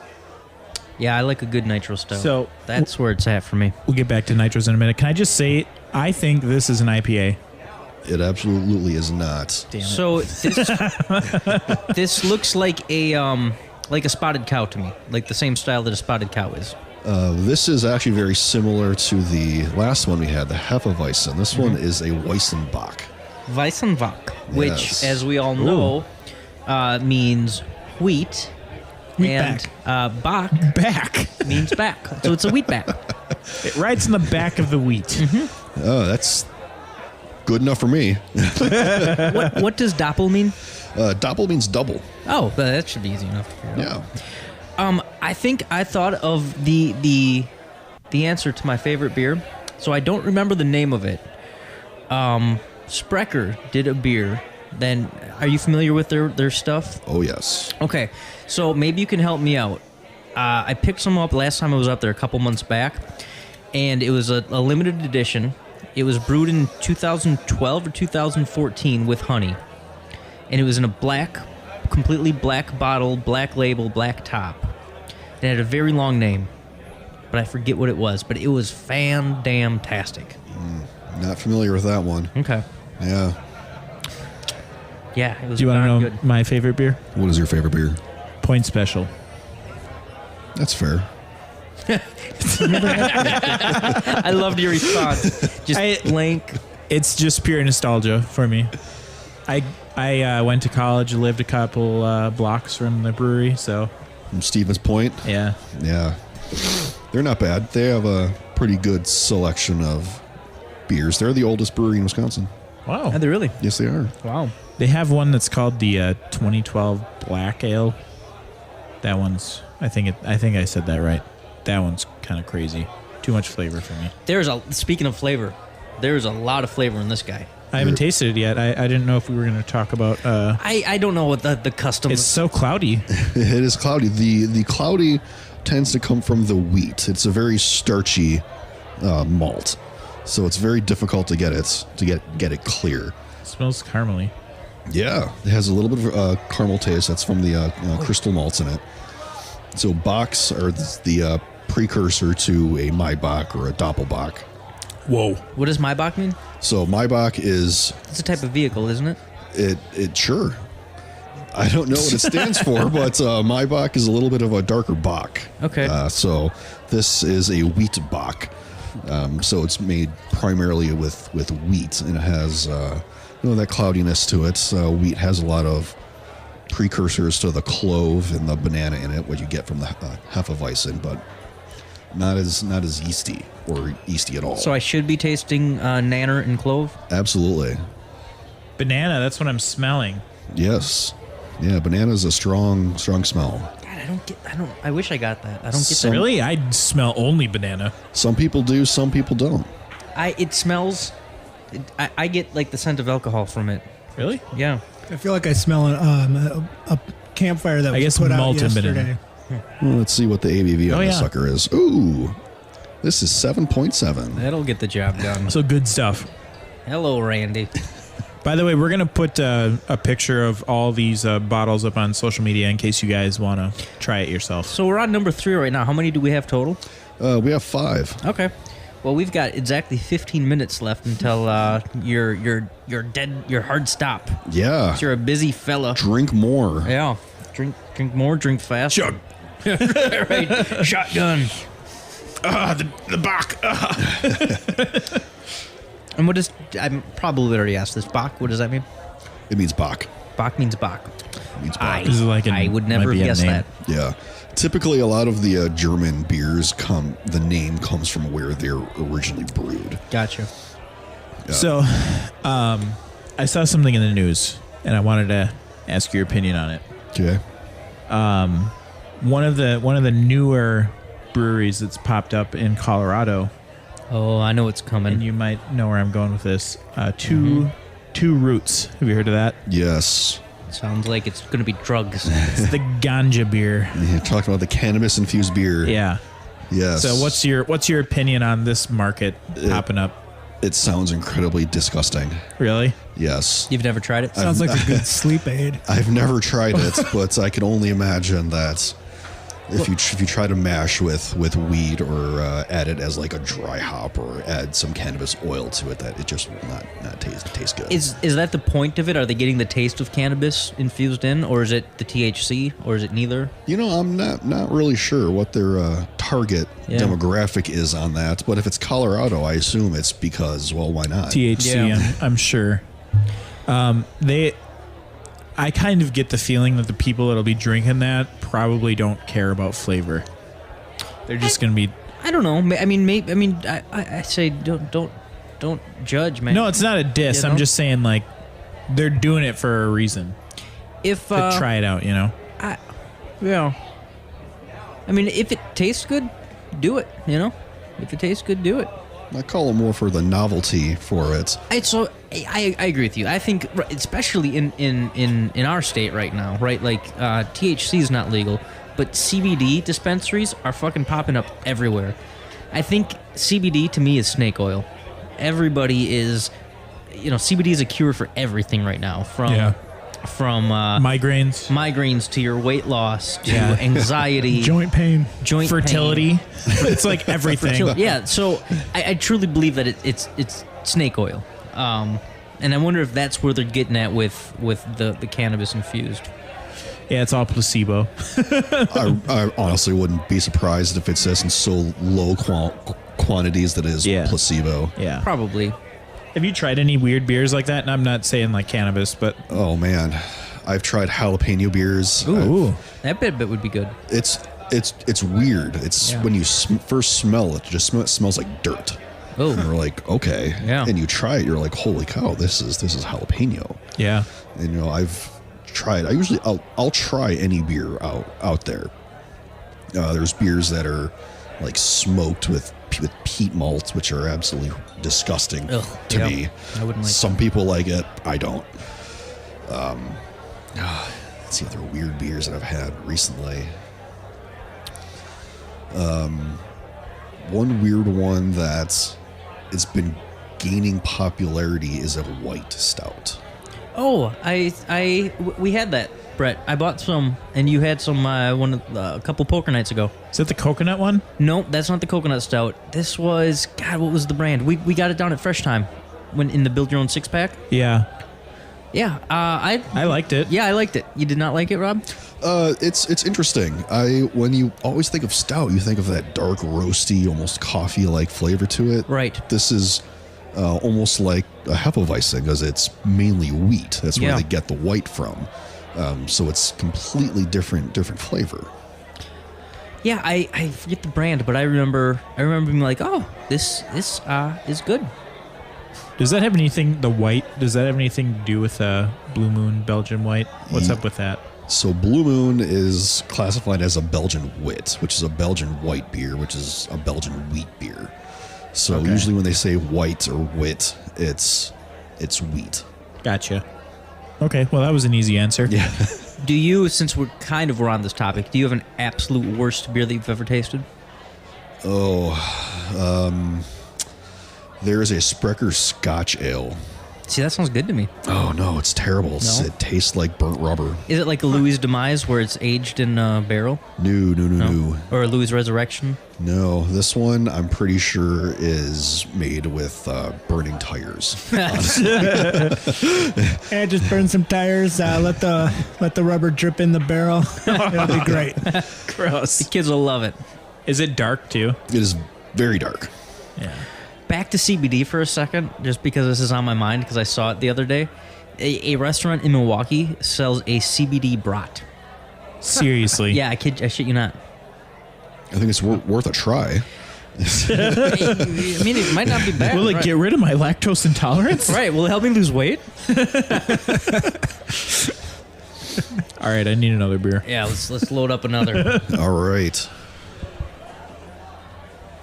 Yeah, I like a good nitro stout. So- that's where it's at for me. We'll get back to nitros in a minute. Can I just say, I think this is an IPA. It absolutely is not. Damn it. So this looks like a spotted cow to me, like the same style that a spotted cow is. This is actually very similar to the last one we had, the Hefeweizen. This one is a Weissenbach. Weissenbach, which, Yes. as we all know, means wheat. Wheat and Bach Back. means back. So it's a wheat back. It rides in the back of the wheat. Oh, that's good enough for me. What does doppel mean? Doppel means double. Oh, that should be easy enough. Yeah. I think I thought of the answer to my favorite beer, so I don't remember the name of it. Sprecher did a beer. Then, are you familiar with their stuff? Oh, yes. Okay, so maybe you can help me out. I picked some up last time I was up there a couple months back, and it was a limited edition. It was brewed in 2012 or 2014 with honey, and it was in a completely black bottle, black label, black top. It had a very long name, but I forget what it was, but it was fan-damn-tastic. Not familiar with that one. Okay. Yeah. Yeah, it was Do you want to know good. my favorite beer? What is your favorite beer? Point Special. That's fair. I loved your response. Just blank. It's just pure nostalgia for me. I went to college, lived a couple blocks from the brewery, so From Stevens Point. yeah. Yeah. They're not bad. They have a pretty good selection of beers. They're the oldest brewery in Wisconsin. Wow. Are they really? Yes, they are. Wow. They have one that's called the 2012 Black Ale. That one's I think I said that right. That one's kind of crazy. Too much flavor for me. Speaking of flavor, there's a lot of flavor in this guy. I haven't tasted it yet. I didn't know if we were going to talk about. I don't know what the custom. It's so cloudy. It is cloudy. The cloudy tends to come from the wheat. It's a very starchy malt, so it's very difficult to get it clear. It smells caramely. Yeah, it has a little bit of caramel taste. That's from the crystal malts in it. So Bocks are the precursor to a Maibach or a Doppelbock. Whoa. What does Maibach mean? So Maibach is It's a type of vehicle, isn't it? it sure. I don't know what it stands for, but Maibach is a little bit of a darker Bock. Okay. So this is a wheat Bock. So it's made primarily with wheat, and it has that cloudiness to it. Wheat has a lot of precursors to the clove and the banana in it, what you get from the Hefeweizen, but not as yeasty or yeasty at all. So I should be tasting nanner and clove. Absolutely. Banana, that's what I'm smelling. Yes. Yeah, banana is a strong smell. God, I wish I got that. I don't get that. Really? I smell only banana. Some people do, some people don't. It smells. I get like the scent of alcohol from it. Really? Yeah. I feel like I smell a campfire that I was guess put out malted yesterday. banana. Well, let's see what the ABV on Oh, this yeah. sucker is. Ooh, this is 7.7. That'll get the job done. So good stuff. Hello, Randy. By the way, we're going to put a picture of all these bottles up on social media in case you guys want to try it yourself. So we're on number 3 right now. How many do we have total? We have 5. Okay. Well, we've got exactly 15 minutes left until your hard stop. Yeah. You're a busy fella. Drink more. Yeah. Drink more, drink fast. Chug. Right. Shotgun. The Bach. And what is, I probably already asked this. Bach, what does that mean? It means Bach. Bach means Bach. It means Bach. Is it like I would never might be a guess name. that. Yeah. Typically, a lot of the German beers the name comes from where they're originally brewed. Gotcha. So, I saw something in the news, and I wanted to ask your opinion on it. Okay. One of the newer breweries that's popped up in Colorado, Oh, I know what's coming. and you might know where I'm going with this. Two Roots. Have you heard of that? Yes. Sounds like it's going to be drugs. It's the ganja beer. You're talking about the cannabis-infused beer. Yeah. Yes. So what's your opinion on this market popping up? It sounds incredibly disgusting. Really? Yes. You've never tried it? Sounds like a good sleep aid. I've never tried it, but I can only imagine that if you try to mash with weed or add it as like a dry hop or add some cannabis oil to it, that it just will not taste good. Is that the point of it? Are they getting the taste of cannabis infused in, or is it the THC, or is it neither? I'm not really sure what their target demographic is on that, but if it's Colorado, I assume it's because, well, why not? THC, Yeah. I'm sure. I kind of get the feeling that the people that'll be drinking that probably don't care about flavor. They're just going to be. I don't know. I say don't judge, man. No, it's not a diss. You know? I'm just saying, like, they're doing it for a reason. If To try it out, you know? yeah. I mean, if it tastes good, do it. You know, if it tastes good, do it. I call it more for the novelty for it. So I agree with you. I think especially in our state right now, right? Like THC is not legal, but CBD dispensaries are fucking popping up everywhere. I think CBD to me is snake oil. Everybody is, CBD is a cure for everything right now. From migraines to your weight loss to anxiety, joint pain, fertility. It's like everything. Yeah, so I truly believe that it's snake oil, and I wonder if that's where they're getting at with the cannabis infused. Yeah, it's all placebo. I honestly wouldn't be surprised if it says in so low quantities that it is placebo. Yeah, probably. Have you tried any weird beers like that? And I'm not saying like cannabis, but oh man, I've tried jalapeno beers. Ooh, that bit would be good. It's weird. It's when you first smell it, it smells like dirt. Oh, and you're like, okay, yeah. And you try it, you're like, holy cow, this is jalapeno. Yeah, and I've tried. I'll try any beer out there. There's beers that are like smoked with peat malts, which are absolutely disgusting to me. I wouldn't like Some people like it. I don't. Let's see other weird beers that I've had recently. One weird one that it's been gaining popularity is a white stout. Oh, we had that, Brett. I bought some, and you had some a couple poker nights ago. Is that the coconut one? No, that's not the coconut stout. This was, God, what was the brand? We got it down at Fresh Time, when in the build your own 6-pack. Yeah. Yeah, I liked it. Yeah, I liked it. You did not like it, Rob? It's interesting. When you always think of stout, you think of that dark, roasty, almost coffee-like flavor to it. Right. This is almost like a Hefeweizen because it's mainly wheat. That's where they get the white from. So it's completely different flavor. Yeah, I forget the brand, but I remember being like, oh, this is good. Does that have anything to do with Blue Moon Belgian White? What's up with that? So Blue Moon is classified as a Belgian wit, which is a Belgian white beer, which is a Belgian wheat beer. So usually when they say white or wit, it's wheat. Gotcha. Okay, well that was an easy answer. Yeah. Do you, since we're on this topic, do you have an absolute worst beer that you've ever tasted? There is a Sprecher Scotch Ale. See, that sounds good to me. Oh no, it's terrible. No? It tastes like burnt rubber. Is it like a Louis Demise where it's aged in a barrel? No. Or a Louis Resurrection? No, this one I'm pretty sure is made with burning tires. And just burn some tires. Let the rubber drip in the barrel. It'll be great. Gross. The kids will love it. Is it dark too? It is very dark. Yeah. Back to CBD for a second, just because this is on my mind because I saw it the other day. A restaurant in Milwaukee sells a CBD brat. Seriously? Yeah, I shit you not. I think it's worth a try. I mean, it might not be bad. Will it get rid of my lactose intolerance? Right. Will it help me lose weight? All right, I need another beer. Yeah, let's load up another. All right.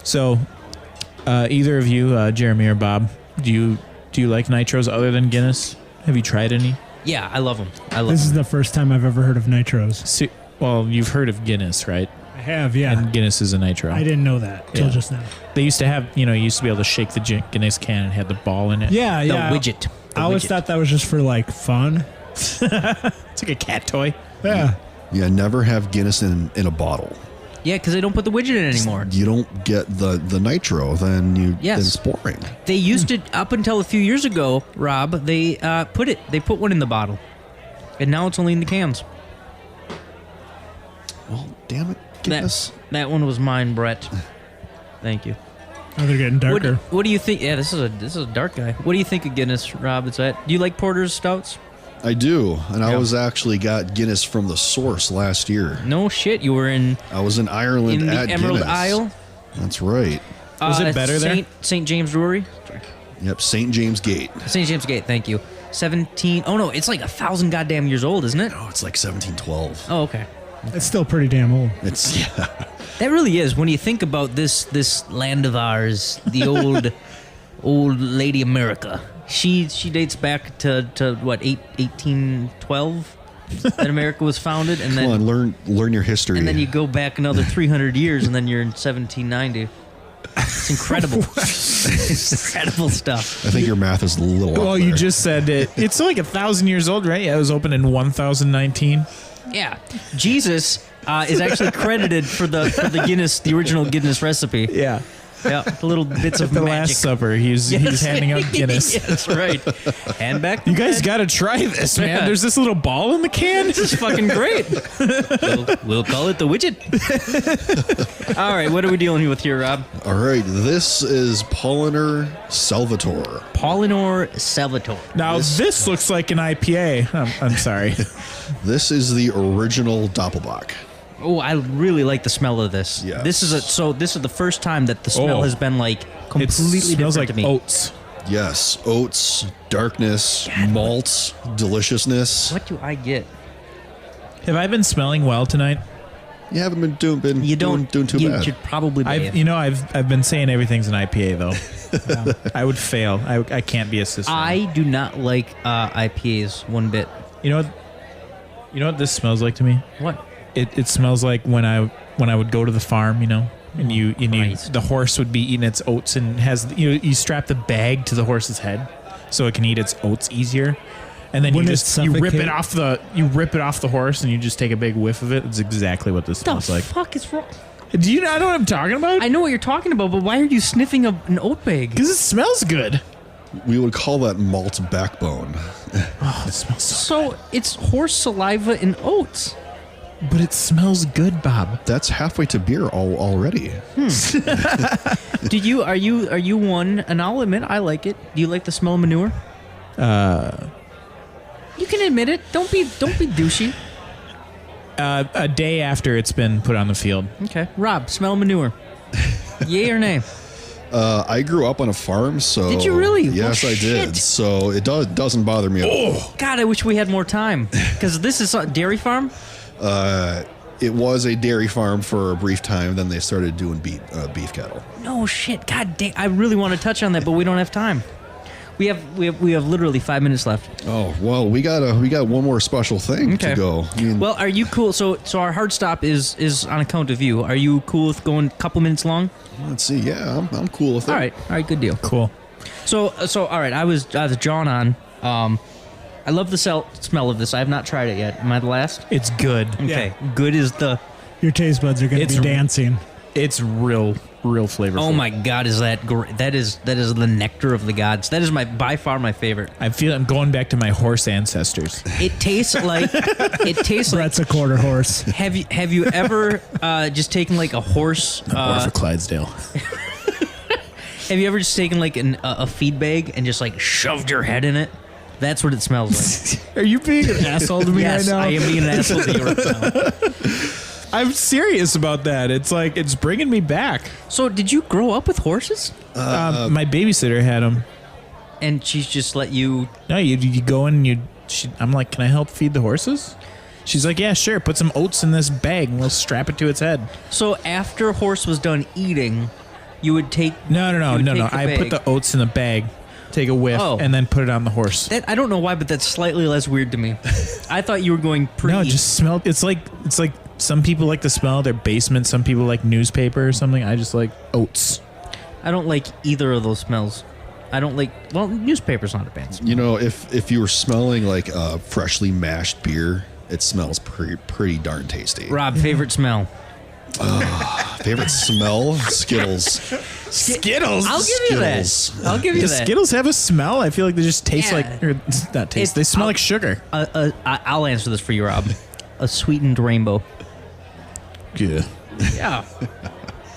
So, either of you, Jeremy or Bob, do you like nitros other than Guinness? Have you tried any? Yeah, I love them. This is the first time I've ever heard of nitros. Well, you've heard of Guinness, right? I have, yeah. And Guinness is a nitro. I didn't know that till just now. They used to have, you used to be able to shake the Guinness can and had the ball in it. Yeah, The yeah. widget. I always thought that was just for like fun. It's like a cat toy. Yeah. Yeah, never have Guinness in a bottle. Yeah, because they don't put the widget in anymore. You don't get the nitro, then it's boring. They used it up until a few years ago, Rob. They put one in the bottle, and now it's only in the cans. Well, damn it, Guinness. That one was mine, Brett. Thank you. Oh, they're getting darker. What do you think? Yeah, this is a dark guy. What do you think of Guinness, Rob? Do you like porters, stouts? I do, and Yeah. I was actually got Guinness from the source last year. No shit, you were in I was in Ireland the at Emerald Guinness. Isle. That's right. Was it better there? St. James Brewery. Yep, St. James Gate. St. James Gate. Thank you. 17. Oh no, it's like 1,000 goddamn years old, isn't it? Oh, it's like 1712. Oh, okay. It's still pretty damn old. It's That really is. When you think about this land of ours, the old lady America. She dates back to what 1812 that America was founded, and then come on, learn your history. and then you go back another 300 years, and then you're in 1790. It's incredible. It's incredible stuff. I think your math is a little. Well, off you there. just said it. It's like 1,000 years old, right? Yeah, it was opened in 1019. Yeah, Jesus is actually credited for the original Guinness recipe. Yeah. Yeah, the little bits of The magic. Last Supper, he's handing out Guinness. Yes, right. Hand back. You guys got to try this, man. Yeah. There's this little ball in the can. This is fucking great. We'll call it the widget. All right, what are we dealing with here, Rob? All right, this is Pauliner Salvatore. Paulinor Salvatore. Now, this looks like an IPA. I'm sorry. This is the original Doppelbock. Oh, I really like the smell of this. Yes. This is the first time that the smell Oh. has been like It completely smells different like to me. oats. Yes, oats, darkness, malt, deliciousness. What do I get? Have I been smelling well tonight? You haven't been doing too you bad. should probably be. I've been saying everything's an IPA though. I would fail. I can't be a sister. I do not like IPAs one bit. You know what this smells like to me? What? It smells like when I would go to the farm, and Christ. the horse would be eating its oats and has you strap the bag to the horse's head so it can eat its oats easier, and then Wouldn't you it just you rip it suffocate? off the horse and you just take a big whiff of it. It's exactly what this The smells like. fuck is wrong? Do you not know what I'm talking about? I know what you're talking about, but why are you sniffing an oat bag? Because it smells good. We would call that malt backbone. Oh, it smells So it's horse saliva and oats. but it smells good, Bob. That's halfway to beer already. Are you one? And I'll admit I like it. Do you like the smell of manure? You can admit it. Don't be douchey. A day after it's been put on the field. Okay, Rob, smell manure. Yay or nay? I grew up on a farm, so Did you really? Yes, Well, I did. shit. So it doesn't bother me at all. God, I wish we had more time. Because this is a dairy farm. It was a dairy farm for a brief time. Then they started doing beef cattle. No shit. God damn. I really want to touch on that, but we don't have time. We have literally 5 minutes left. Oh well, we got one more special thing Okay. to go. I mean, Well, are you cool? So our hard stop is on account of you. Are you cool with going a couple minutes long? let's see. Yeah, I'm cool with it. All right, good deal. Cool. So all right. I was drawn on. I love the smell of this. I have not tried it yet. Am I the last? It's good. Okay, good is the. Your taste buds are going to It's be dancing. It's real flavorful. Oh my God, is that great? That is the nectar of the gods. That is by far my favorite. I feel I'm going back to my horse ancestors. It tastes like Brett's a quarter horse. Have you ever just taken like a horse? Or for Clydesdale. Have you ever just taken like a feed bag and just like shoved your head in it? That's what it smells like. Are you being an asshole to me Yes, right now? I am being an asshole to you right now. I'm serious about that. It's like it's bringing me back. So, did you grow up with horses? My babysitter had them. And she's just let you. No, you go in and I'm like, can I help feed the horses? She's like, yeah, sure. Put some oats in this bag and we'll strap it to its head. So after a horse was done eating, you would take. No. you would take the I put bag. the oats in the bag, take a whiff, Oh. and then put it on the horse. That, I don't know why, but that's slightly less weird to me. I thought you were going pretty. No, it just smell. It's like some people like the smell of their basement. Some people like newspaper or something. I just like oats. I don't like either of those smells. I don't like. Well, newspaper's not a bad smell. You know, if you were smelling like freshly mashed beer, it smells pretty darn tasty. Rob, favorite smell? Favorite smell? Skittles. Skittles. I'll give you that. Skittles. I'll give you Does that. Skittles have a smell? I feel like they just taste Yeah. like, or not taste. They smell like sugar. I'll answer this for you, Rob. A sweetened rainbow. Yeah. Yeah.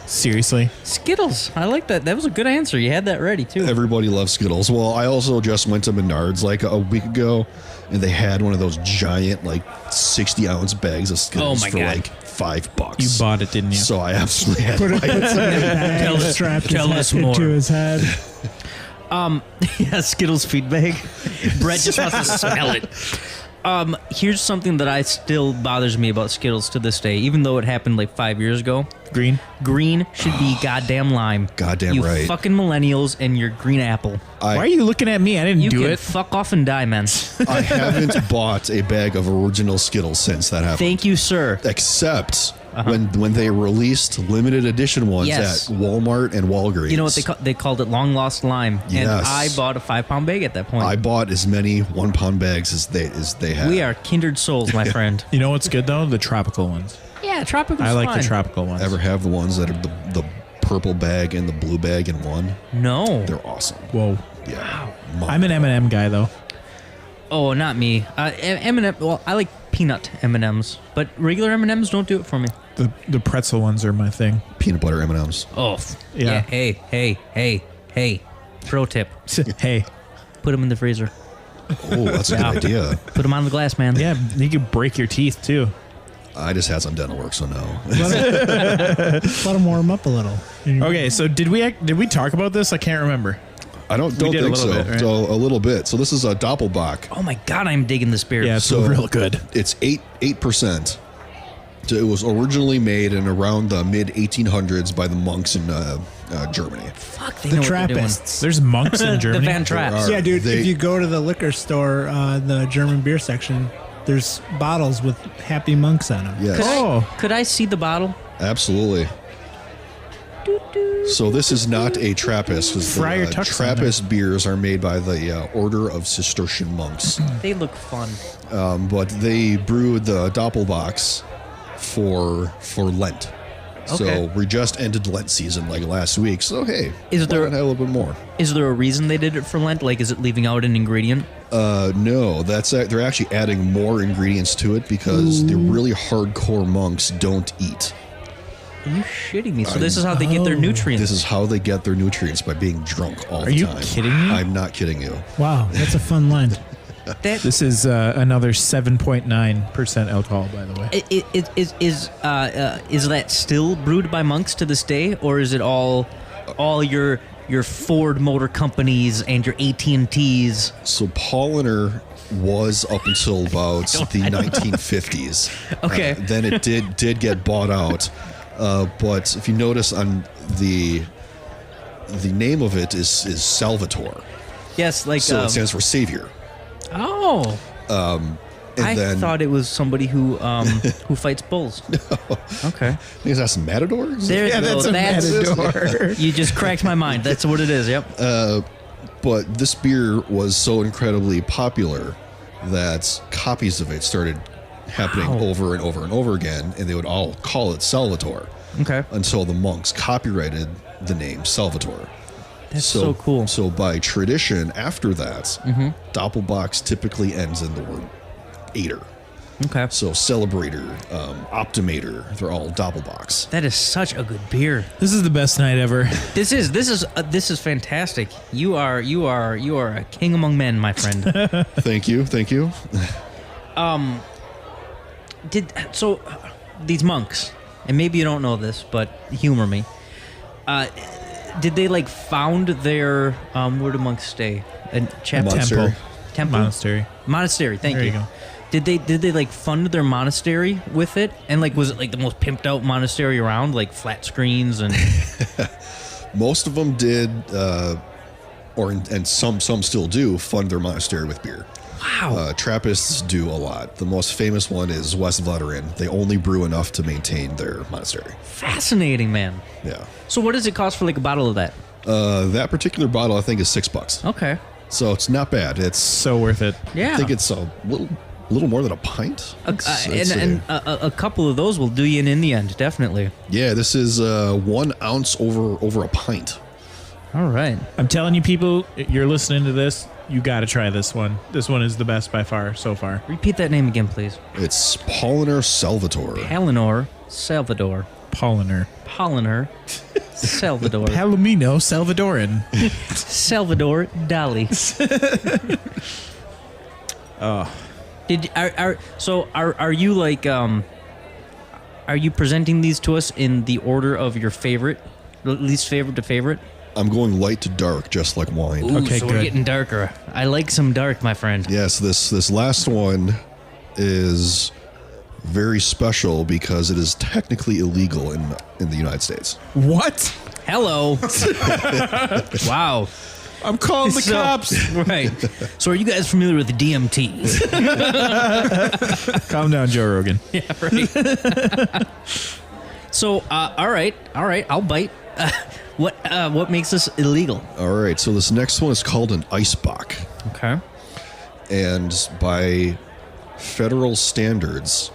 Seriously. Skittles. I like that. That was a good answer. You had that ready, too. Everybody loves Skittles. Well, I also just went to Menards like a week ago, and they had one of those giant, like 60-ounce bags of Skittles my for God. like $5. You bought it, didn't you? So I absolutely had Put to it buy put it. some in a bag, Tell us- strapped tell his us head more. to his head. Yeah, Skittles feed bag. Brett just wants to smell it. Here's something that I still bothers me about Skittles to this day, even though it happened like 5 years ago. Green. Green should be goddamn lime. Goddamn you right. fucking millennials and your green apple. Why are you looking at me? I didn't You do can it. fuck off and die, man. I haven't bought a bag of original Skittles since that happened. Thank you, sir. Except when they released limited edition ones Yes. at Walmart and Walgreens. You know what they called it? Long lost lime. And Yes. I bought a 5-pound bag at that point. I bought as many 1-pound bags as they had. We are kindred souls, my friend. You know what's good though? The tropical ones. Yeah, tropical. I like the tropical ones. Ever have the ones that are the purple bag and the blue bag in one? No. They're awesome. Whoa. Yeah. I'm an M&M guy though. Oh, not me. M&M. Well, I like peanut M&Ms, but regular M&Ms don't do it for me. The pretzel ones are my thing. Peanut butter M&Ms. Oh, Yeah. Hey. Pro tip: Hey. put them in the freezer. Oh, that's a good idea. Put them on the glass, man. Yeah, you could break your teeth too. I just had some dental work, so no. Let them warm up a little. Okay, so did we talk about this? I can't remember. I don't did a think little so. bit, right? So a little bit. So this is a Doppelbock. Oh my god, I'm digging this beer. Yeah, it's So real good. It's 8%. So it was originally made in around the mid 1800s by the monks in Germany. Fuck, they The know what they're doing. Trappists. There's monks in The Germany. Van Traps. are. Yeah, dude. They- If you go to the liquor store, the German beer section, there's bottles with happy monks on them. Yes, Could I see the bottle? absolutely. So this is not a Trappist. 'Cause the, Friar Tuck's on there. Trappist beers are made by the Order of Cistercian monks. They look fun. But they brewed the Doppelbocks for Lent. Okay. So we just ended Lent season like last week. So hey, Is why there- not have a little bit more? Is there a reason they did it for Lent? Like, is it leaving out an ingredient? No, they're actually adding more ingredients to it because the really hardcore monks don't eat. Are you shitting me? So this is how they get their nutrients. This is how they get their nutrients, by being drunk all the you time. kidding me? I'm not kidding you. Wow, that's a fun Lent. that This is another 7.9% alcohol, by the way. is that still brewed by monks to this day, or is it all your Ford Motor Companies and your AT&Ts? So Paulaner was up until about the 1950s. Okay. Then it did get bought out. But if you notice on the name of it is Salvatore. Yes, like So it stands for savior. oh. And I then thought it was somebody who fights bulls. Okay, I think that's Matador. there you go. matador. You just cracked my mind. That's what it is. Yep. But this beer was so incredibly popular that copies of it started happening Wow. over and over and over again, and they would all call it Salvatore Okay, until the monks copyrighted the name Salvatore. that's so cool. So by tradition, after that, Doppelbox typically ends in the word "ater." Okay, So celebrator, optimator, they're all Doppelbox. that is such a good beer. This is the best night ever. This is fantastic. You are a king among men, my friend. Thank you. These monks, and maybe you don't know this, but humor me. Did they like found their where do monks stay? A chapel, Monastery. temple, Monastery. monastery. Thank There you. you go. Did they like fund their monastery with it? And like, was it like the most pimped out monastery around, like flat screens and? Most of them did, and some still do fund their monastery with beer. Wow. Trappists do a lot. The most famous one is West Vladarin. They only brew enough to maintain their monastery. Fascinating, man. Yeah. So what does it cost for like a bottle of that? That particular bottle, I think, is $6. Okay. So it's not bad. It's So worth it. Yeah. I think it's a little more than a pint. And a couple of those will do you in the end, definitely. Yeah, this is 1 ounce over a pint. All right. I'm telling you, people, you're listening to this, you got to try this one. This one is the best by far so far. Repeat that name again, please. It's Paulaner Salvatore. Eleanor Salvador. Polliner. Polliner Salvador. Palomino Salvadoran. Salvador Dali. Oh. Are you like are you presenting these to us in the order of your favorite, least favorite to favorite? I'm going light to dark, just like wine. Ooh, Okay, so we're good. getting darker. I like some dark, my friend. Yes, this last one is very special because it is technically illegal in the United States. What? Hello. Wow. I'm calling the cops. Right. So are you guys familiar with the DMT? Calm down, Joe Rogan. Yeah, right. So, all right, I'll bite. What makes this illegal? All right, so this next one is called an Eisbock. Okay. And by federal standards,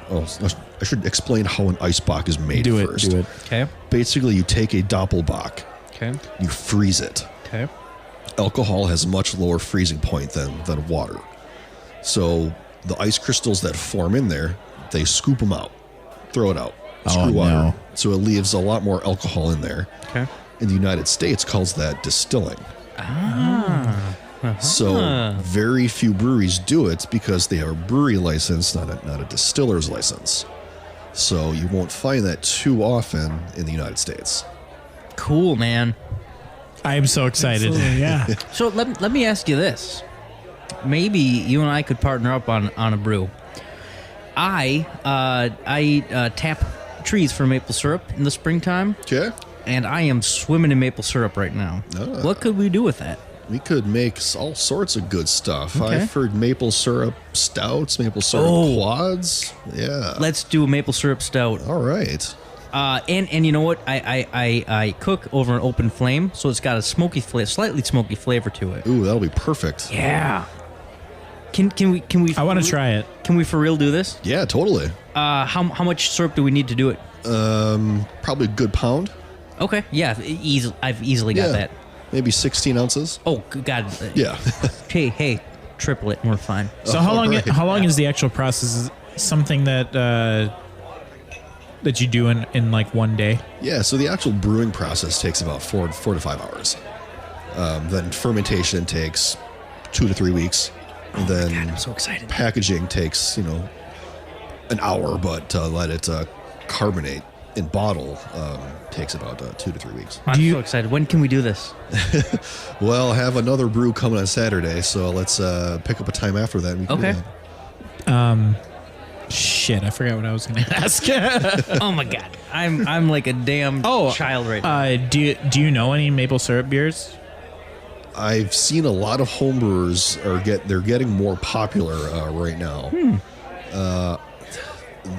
I should explain how an Eisbock is made first. Do it. Okay. Basically, you take a Doppelbock, Okay. you freeze it. Okay. Alcohol has a much lower freezing point than water. So the ice crystals that form in there, they scoop them out, throw it out, screw water. No. So it leaves a lot more alcohol in there. Okay. In the United States, calls that distilling. Uh-huh. So very few breweries do it because they have a brewery license, not a distiller's license. So you won't find that too often in the United States. Cool, man. I am so excited. Absolutely, yeah. So let me ask you this. Maybe you and I could partner up on a brew. I tap trees for maple syrup in the springtime, Okay. and I am swimming in maple syrup right now. Ah. What could we do with that? We could make all sorts of good stuff. Okay. I've heard maple syrup stouts, maple syrup quads. Yeah. Let's do a maple syrup stout. All right. And you know what? I cook over an open flame, so it's got a slightly smoky flavor to it. Ooh, that'll be perfect. Yeah. Can we? I want to try it. Can we for real do this? Yeah, totally. How much syrup do we need to do it? Probably a good pound. Okay. Yeah. I've easily got Yeah. that. Maybe 16 ounces. Oh God. Yeah. Hey, triple it. We're fine. So how long? Alright. How long is the actual process? Is it something that that you do in like one day? Yeah, so the actual brewing process takes about 4 to 5 hours. Then fermentation takes 2 to 3 weeks. And then God, I'm so excited. packaging takes, an hour, but to let it carbonate in bottle takes about 2 to 3 weeks. I'm so excited. When can we do this? Well, I have another brew coming on Saturday, so let's pick up a time after that. And we can do Okay. that. Shit, I forgot what I was going to ask. Oh my God. I'm like a damn child right now. Do you know any maple syrup beers? I've seen a lot of homebrewers they're getting more popular right now.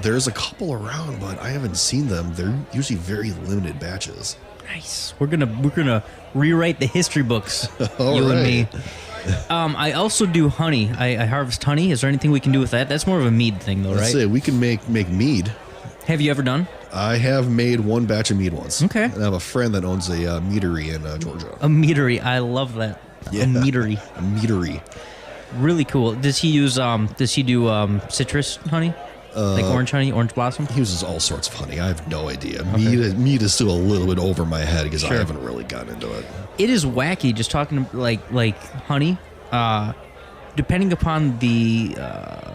There's a couple around, but I haven't seen them. They're usually very limited batches. Nice. We're gonna rewrite the history books. All you and right. me. I also do honey. I harvest honey. Is there anything we can do with that? That's more of a mead thing, though, That's right? it. We can make mead. Have you ever done I have made one batch of mead once. Okay. And I have a friend that owns a meadery in Georgia. a meadery? I love that. Yeah. A meadery. A meadery. Really cool. Does he use Does he do citrus honey? Like orange honey, orange blossom? He uses all sorts of honey. I have no idea. Mead is still a little bit over my head because I Sure. haven't really gotten into it. It is wacky just talking to, like honey. Depending upon the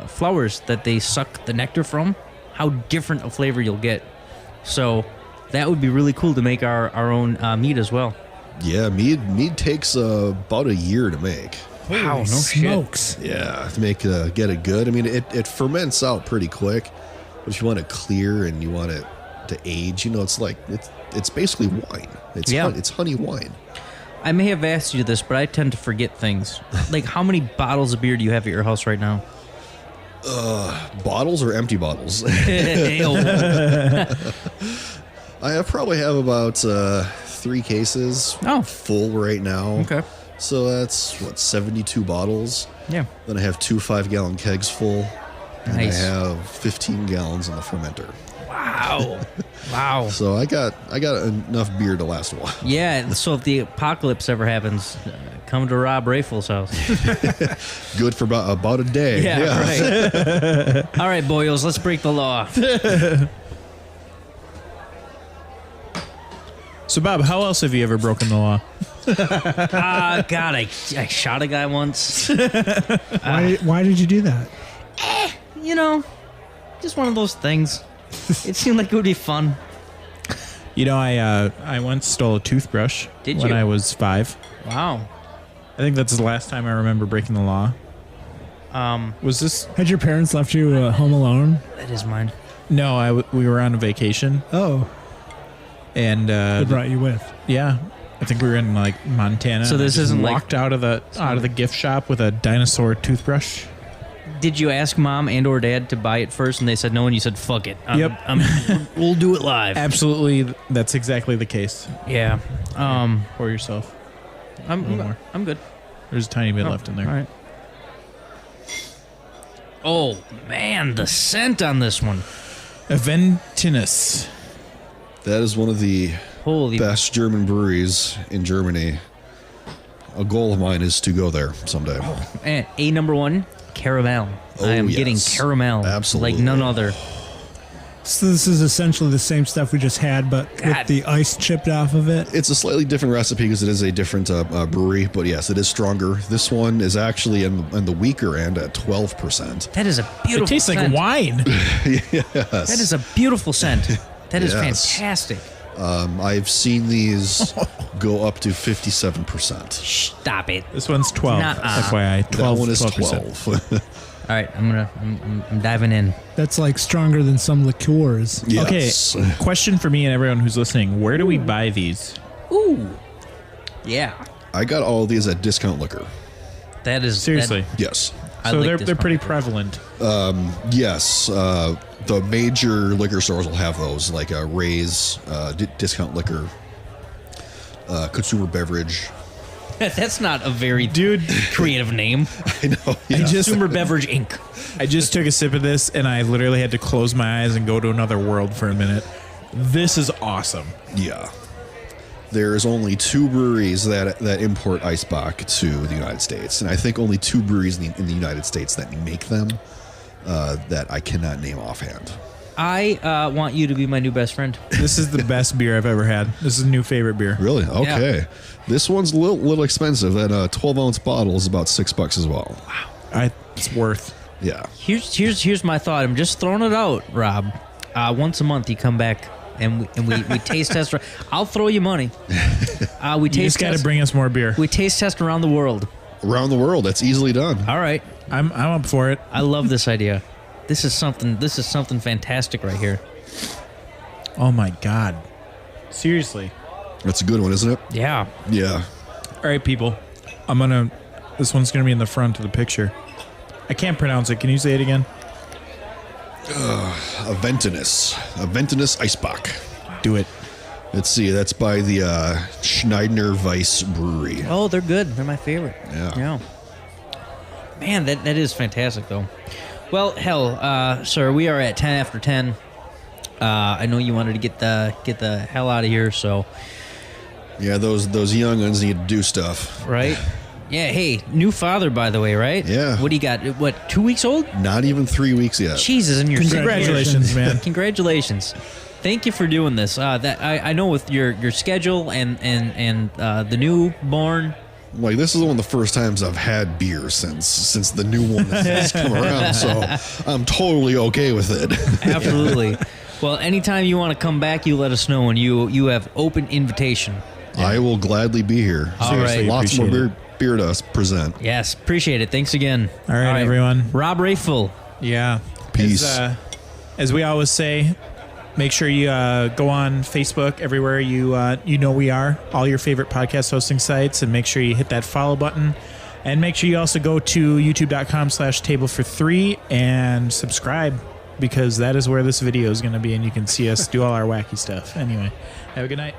flowers that they suck the nectar from, how different a flavor you'll get. So that would be really cool to make our own mead as well. Yeah, mead takes about a year to make. Wow, no Smokes. Yeah, to make get it good. I mean, it ferments out pretty quick, but if you want it clear and you want it to age, it's basically wine. It's honey wine. I may have asked you this, but I tend to forget things. Like, how many bottles of beer do you have at your house right now? Bottles or empty bottles? Ew. I probably have about 3 cases full right now. Okay. So that's 72 bottles. Yeah. Then I have 2 5-gallon kegs full. And Nice. I have 15 gallons in the fermenter. Wow. Wow. So I got enough beer to last a while. Yeah, so if the apocalypse ever happens, come to Rob Rafel's house. Good for about a day. Right. All right, boyos, let's break the law. So, Bob, how else have you ever broken the law? God, I shot a guy once. Why did you do that? Just one of those things. It seemed like it would be fun. You know, I once stole a toothbrush Did when you? I was 5. Wow. I think that's the last time I remember breaking the law. Was this? Had your parents left you home alone? That is mine. No, we were on a vacation, Oh, and they brought you with. yeah, I think we were in like Montana. So and I this just isn't like- walked out of the gift shop with a dinosaur toothbrush. Did you ask mom and or dad to buy it first, and they said no, and you said fuck it? Yep. We'll do it live. Absolutely, that's exactly the case. Yeah. Pour yourself. A little more. I'm good. There's a tiny bit left in there. All right. Oh man, the scent on this one. Aventinus. That is one of the Holy best German breweries in Germany. A goal of mine is to go there someday. man, A number one, caramel. Oh, I am getting yes. caramel. Absolutely. Like none other. So this is essentially the same stuff we just had, but God. with the ice chipped off of it. It's a slightly different recipe because it is a different brewery, but yes, it is stronger. This one is actually on the weaker end at 12%. That is a beautiful It tastes scent. like wine. Yes. That is a beautiful scent. That is Yes. fantastic. I've seen these go up to 57%. Stop it. This one's 12. Nuh-uh. FYI, 12. That one is 12%. 12. All right, I'm diving in. That's like stronger than some liqueurs. Yes. Okay, question for me and everyone who's listening. Where do we buy these? Ooh. Yeah. I got all of these at Discount Liquor. That is Seriously. Yes. I So like they're this pretty one. prevalent. Yes. The major liquor stores will have those, like Ray's, Discount Liquor, Consumer Beverage. That's not a very Dude, creative name. I know. Yeah. Consumer Beverage Inc. I just took a sip of this and I literally had to close my eyes and go to another world for a minute. This is awesome. Yeah. There's only 2 breweries that import Eisbach to the United States, and I think only 2 breweries in the United States that make them that I cannot name offhand. I want you to be my new best friend. This is the best beer I've ever had. This is a new favorite beer. Really? Okay. This one's a little expensive. That 12-ounce bottle is about $6 as well. It's worth. Yeah. Here's my thought. I'm just throwing it out, Rob. Once a month you come back and we taste test. I'll throw you money. We You taste just got to test. bring us more beer. We taste test around the world. Around the world, that's easily done. All right. I'm up for it. I love this idea. This is something fantastic right here. Oh my god. Seriously. That's a good one, isn't it? Yeah. Yeah. All right, people. This one's going to be in the front of the picture. I can't pronounce it. Can you say it again? Aventinus Eisbach. Do it. Let's see. That's by the Schneidner Weiss Brewery. Oh, they're good. They're my favorite. Yeah. Man, that is fantastic though. Well, hell, sir, we are at 10 after 10. I know you wanted to get the hell out of here, so Yeah, those young'uns need to do stuff. right? Yeah. Hey, new father, by the way, right? Yeah. What do you got? What, 2 weeks old? Not even 3 weeks yet. Jesus, and you're Congratulations, man. Congratulations. Thank you for doing this. That I know with your schedule and the newborn. Like, this is one of the first times I've had beer since the new one has come around, so I'm totally okay with it. Absolutely. Well, anytime you want to come back, you let us know, and you have open invitation. I will gladly be here. All right. Lots more Appreciate beer to us present. Yes, appreciate it. Thanks again. All right, everyone. Rob Rafel. Yeah. Peace. As we always say, make sure you go on Facebook, everywhere you know we are, all your favorite podcast hosting sites, and make sure you hit that follow button. And make sure you also go to youtube.com/table for3 and subscribe, because that is where this video is going to be, and you can see us do all our wacky stuff. Anyway, have a good night.